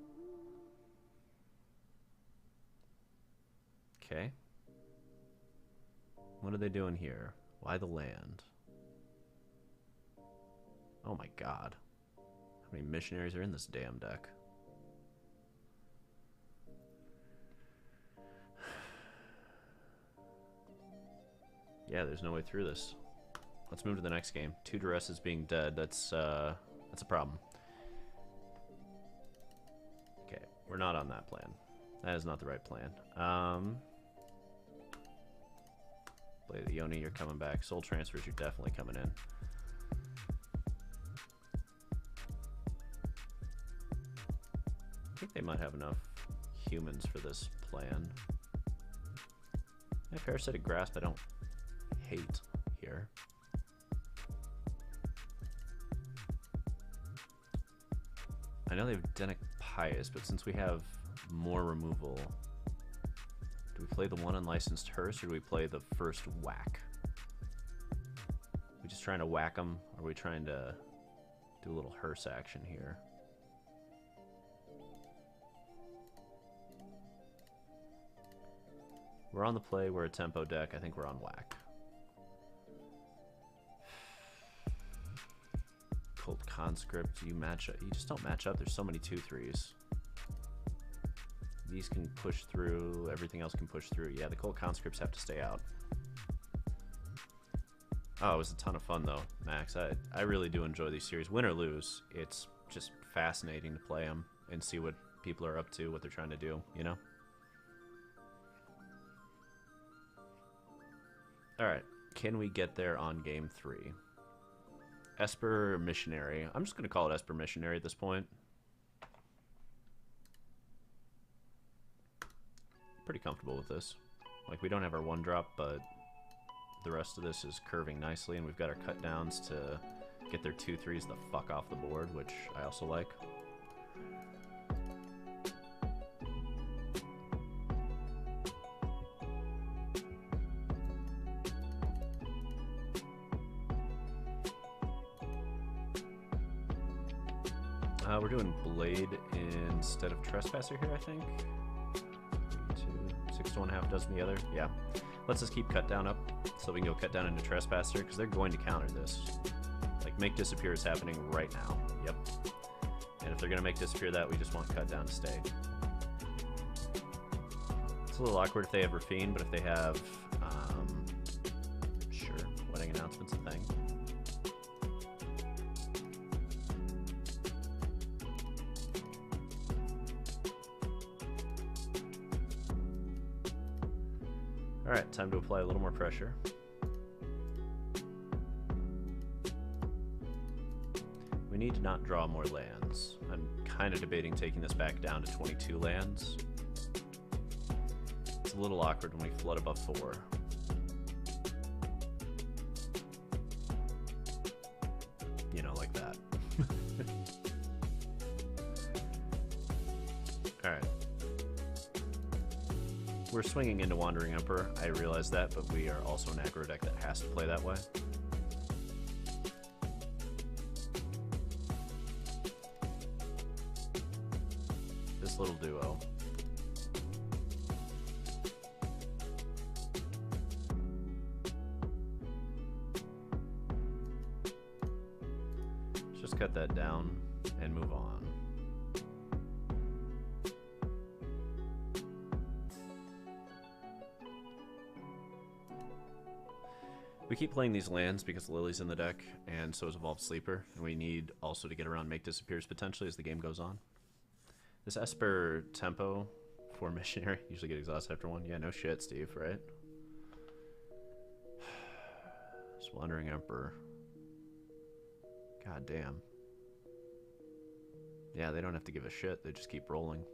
A: Okay. What are they doing here? Why the land? Oh my god. How many missionaries are in this damn deck? Yeah, there's no way through this. Let's move to the next game. 2 Duresses being dead. That's a problem. Okay, we're not on that plan. That is not the right plan. Play the Yoni, you're coming back. Soul Transfers, you're definitely coming in. I think they might have enough humans for this plan. Yeah, Parasitic Grasp I don't hate here. I know they've Denic Pious, but since we have more removal, do we play the one unlicensed Hearse, or do we play the first whack? We just trying to whack them, or are we trying to do a little Hearse action here? We're on the play, we're a tempo deck, I think we're on whack. Cult Conscript, you just don't match up, there's so many 2/3s. These can push through, everything else can push through. Yeah, the Cult Conscripts have to stay out. Oh, it was a ton of fun though, Max. I really do enjoy these series. Win or lose, it's just fascinating to play them and see what people are up to, what they're trying to do, you know? Alright, can we get there on game 3? Esper Missionary. I'm just going to call it Esper Missionary at this point. Pretty comfortable with this. Like, we don't have our 1-drop, but the rest of this is curving nicely, and we've got our cut downs to get their 2/3s the fuck off the board, which I also like. We're doing Blade instead of Trespasser here, I think. 6 to 1.5 dozen the other. Yeah. Let's just keep cut down up so we can go cut down into Trespasser, because they're going to counter this. Like, make disappear is happening right now. Yep. And if they're going to make disappear that, we just want cut down to stay. It's a little awkward if they have Rafine, but if they have, sure, wedding announcement's a thing. Alright, time to apply a little more pressure. We need to not draw more lands. I'm kind of debating taking this back down to 22 lands. It's a little awkward when we flood above 4. You know, like that. Alright. We're swinging into Wandering Emperor, I realize that, but we are also an aggro deck that has to play that way. This little duo. Let's just cut that down and move on. We keep playing these lands because Lily's in the deck, and so is Evolved Sleeper, and we need also to get around Make Disappears potentially as the game goes on. This Esper Tempo for Missionary, usually get exhausted after 1. Yeah, no shit, Steve, right? This Wandering Emperor. God damn. Yeah, they don't have to give a shit, they just keep rolling.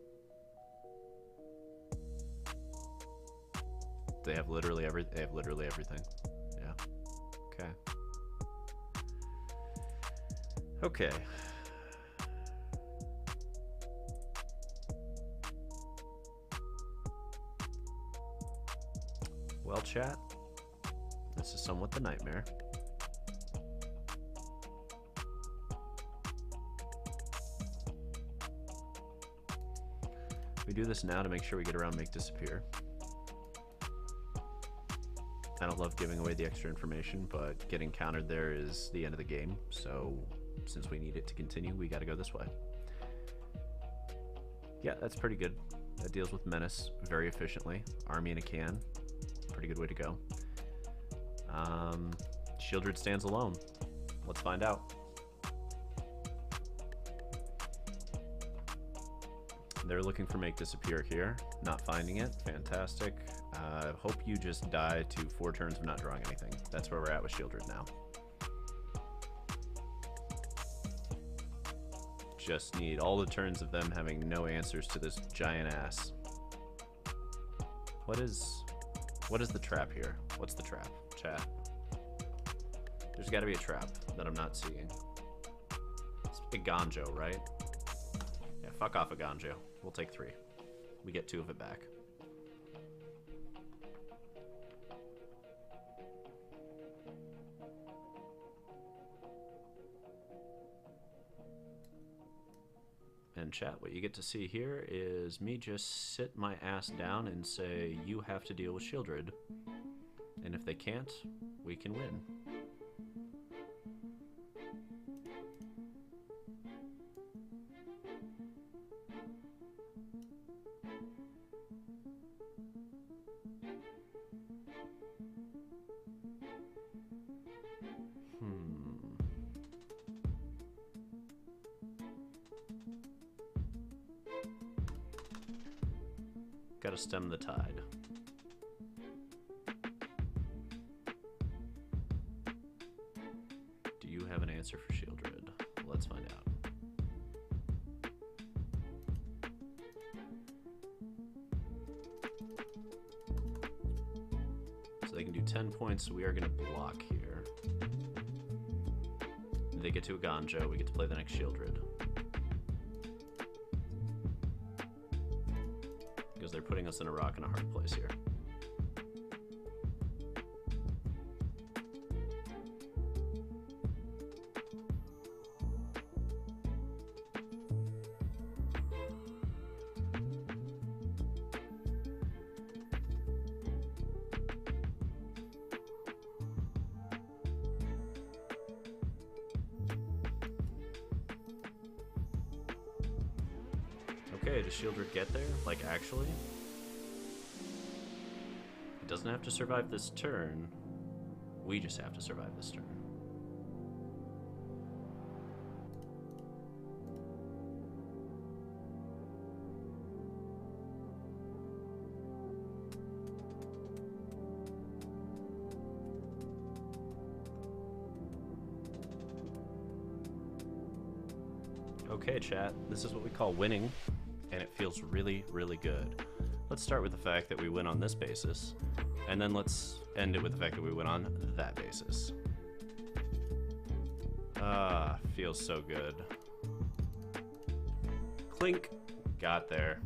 A: They have literally everything. Okay. Okay. Well, chat, this is somewhat the nightmare. We do this now to make sure we get around Make Disappear. I don't love giving away the extra information, but getting countered there is the end of the game, so since we need it to continue, we gotta go this way. Yeah, that's pretty good. That deals with Menace very efficiently. Army in a can. Pretty good way to go. Shieldred stands alone. Let's find out. They're looking for Make Disappear here. Not finding it. Fantastic. Hope you just die to 4 turns of not drawing anything. That's where we're at with Shieldred now. Just need all the turns of them having no answers to this giant ass. What is the trap here? What's the trap, chat? There's got to be a trap that I'm not seeing. It's a Ganjo, right? Yeah, fuck off a Ganjo. We'll take 3. We get 2 of it back. And chat, what you get to see here is me just sit my ass down and say, you have to deal with Shieldred. And if they can't, we can win. Gotta stem the tide. Do you have an answer for Shieldred? Let's find out. So they can do 10 points, so we are gonna block here. They get to a Ganjo, we get to play the next Shieldred. They're putting us in a rock and a hard place here. Okay, does Shieldred get there? Like, actually? It doesn't have to survive this turn. We just have to survive this turn. Okay, chat, this is what we call winning, and it feels really, really good. Let's start with the fact that we win on this basis, and then let's end it with the fact that we win on that basis. Ah, feels so good. Clink. Got there.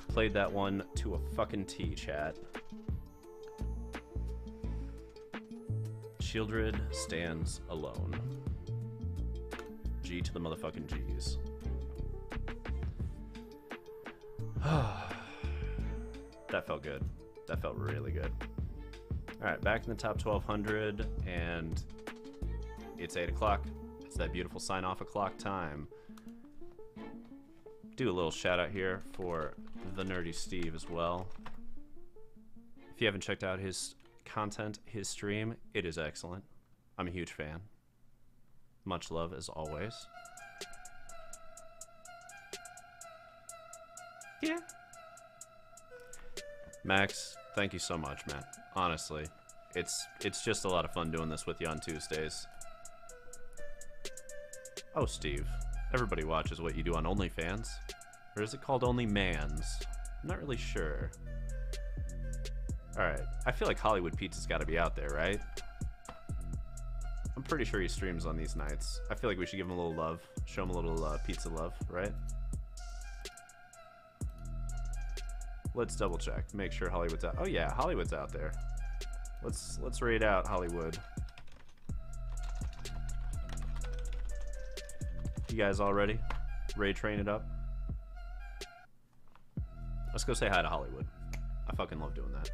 A: Played that one to a fucking T, chat. Shieldred stands alone. G to the motherfucking G's. That felt good. That felt really good. Alright, back in the top 1200, and it's 8 o'clock. It's that beautiful sign-off o'clock time. Do a little shout-out here for the Nerdy Steve as well. If you haven't checked out his content, his stream, it is excellent. I'm a huge fan. Much love, as always. Yeah. Max, thank you so much, man. Honestly, it's just a lot of fun doing this with you on Tuesdays. Oh, Steve, everybody watches what you do on OnlyFans. Or is it called OnlyMans? I'm not really sure. Alright, I feel like Hollywood Pizza's gotta be out there, right? I'm pretty sure he streams on these nights. I feel like we should give him a little love. Show him a little pizza love, right? Let's double check. Make sure Hollywood's out. Oh yeah, Hollywood's out there. Let's raid out Hollywood. You guys all ready? Raid train it up? Let's go say hi to Hollywood. I fucking love doing that.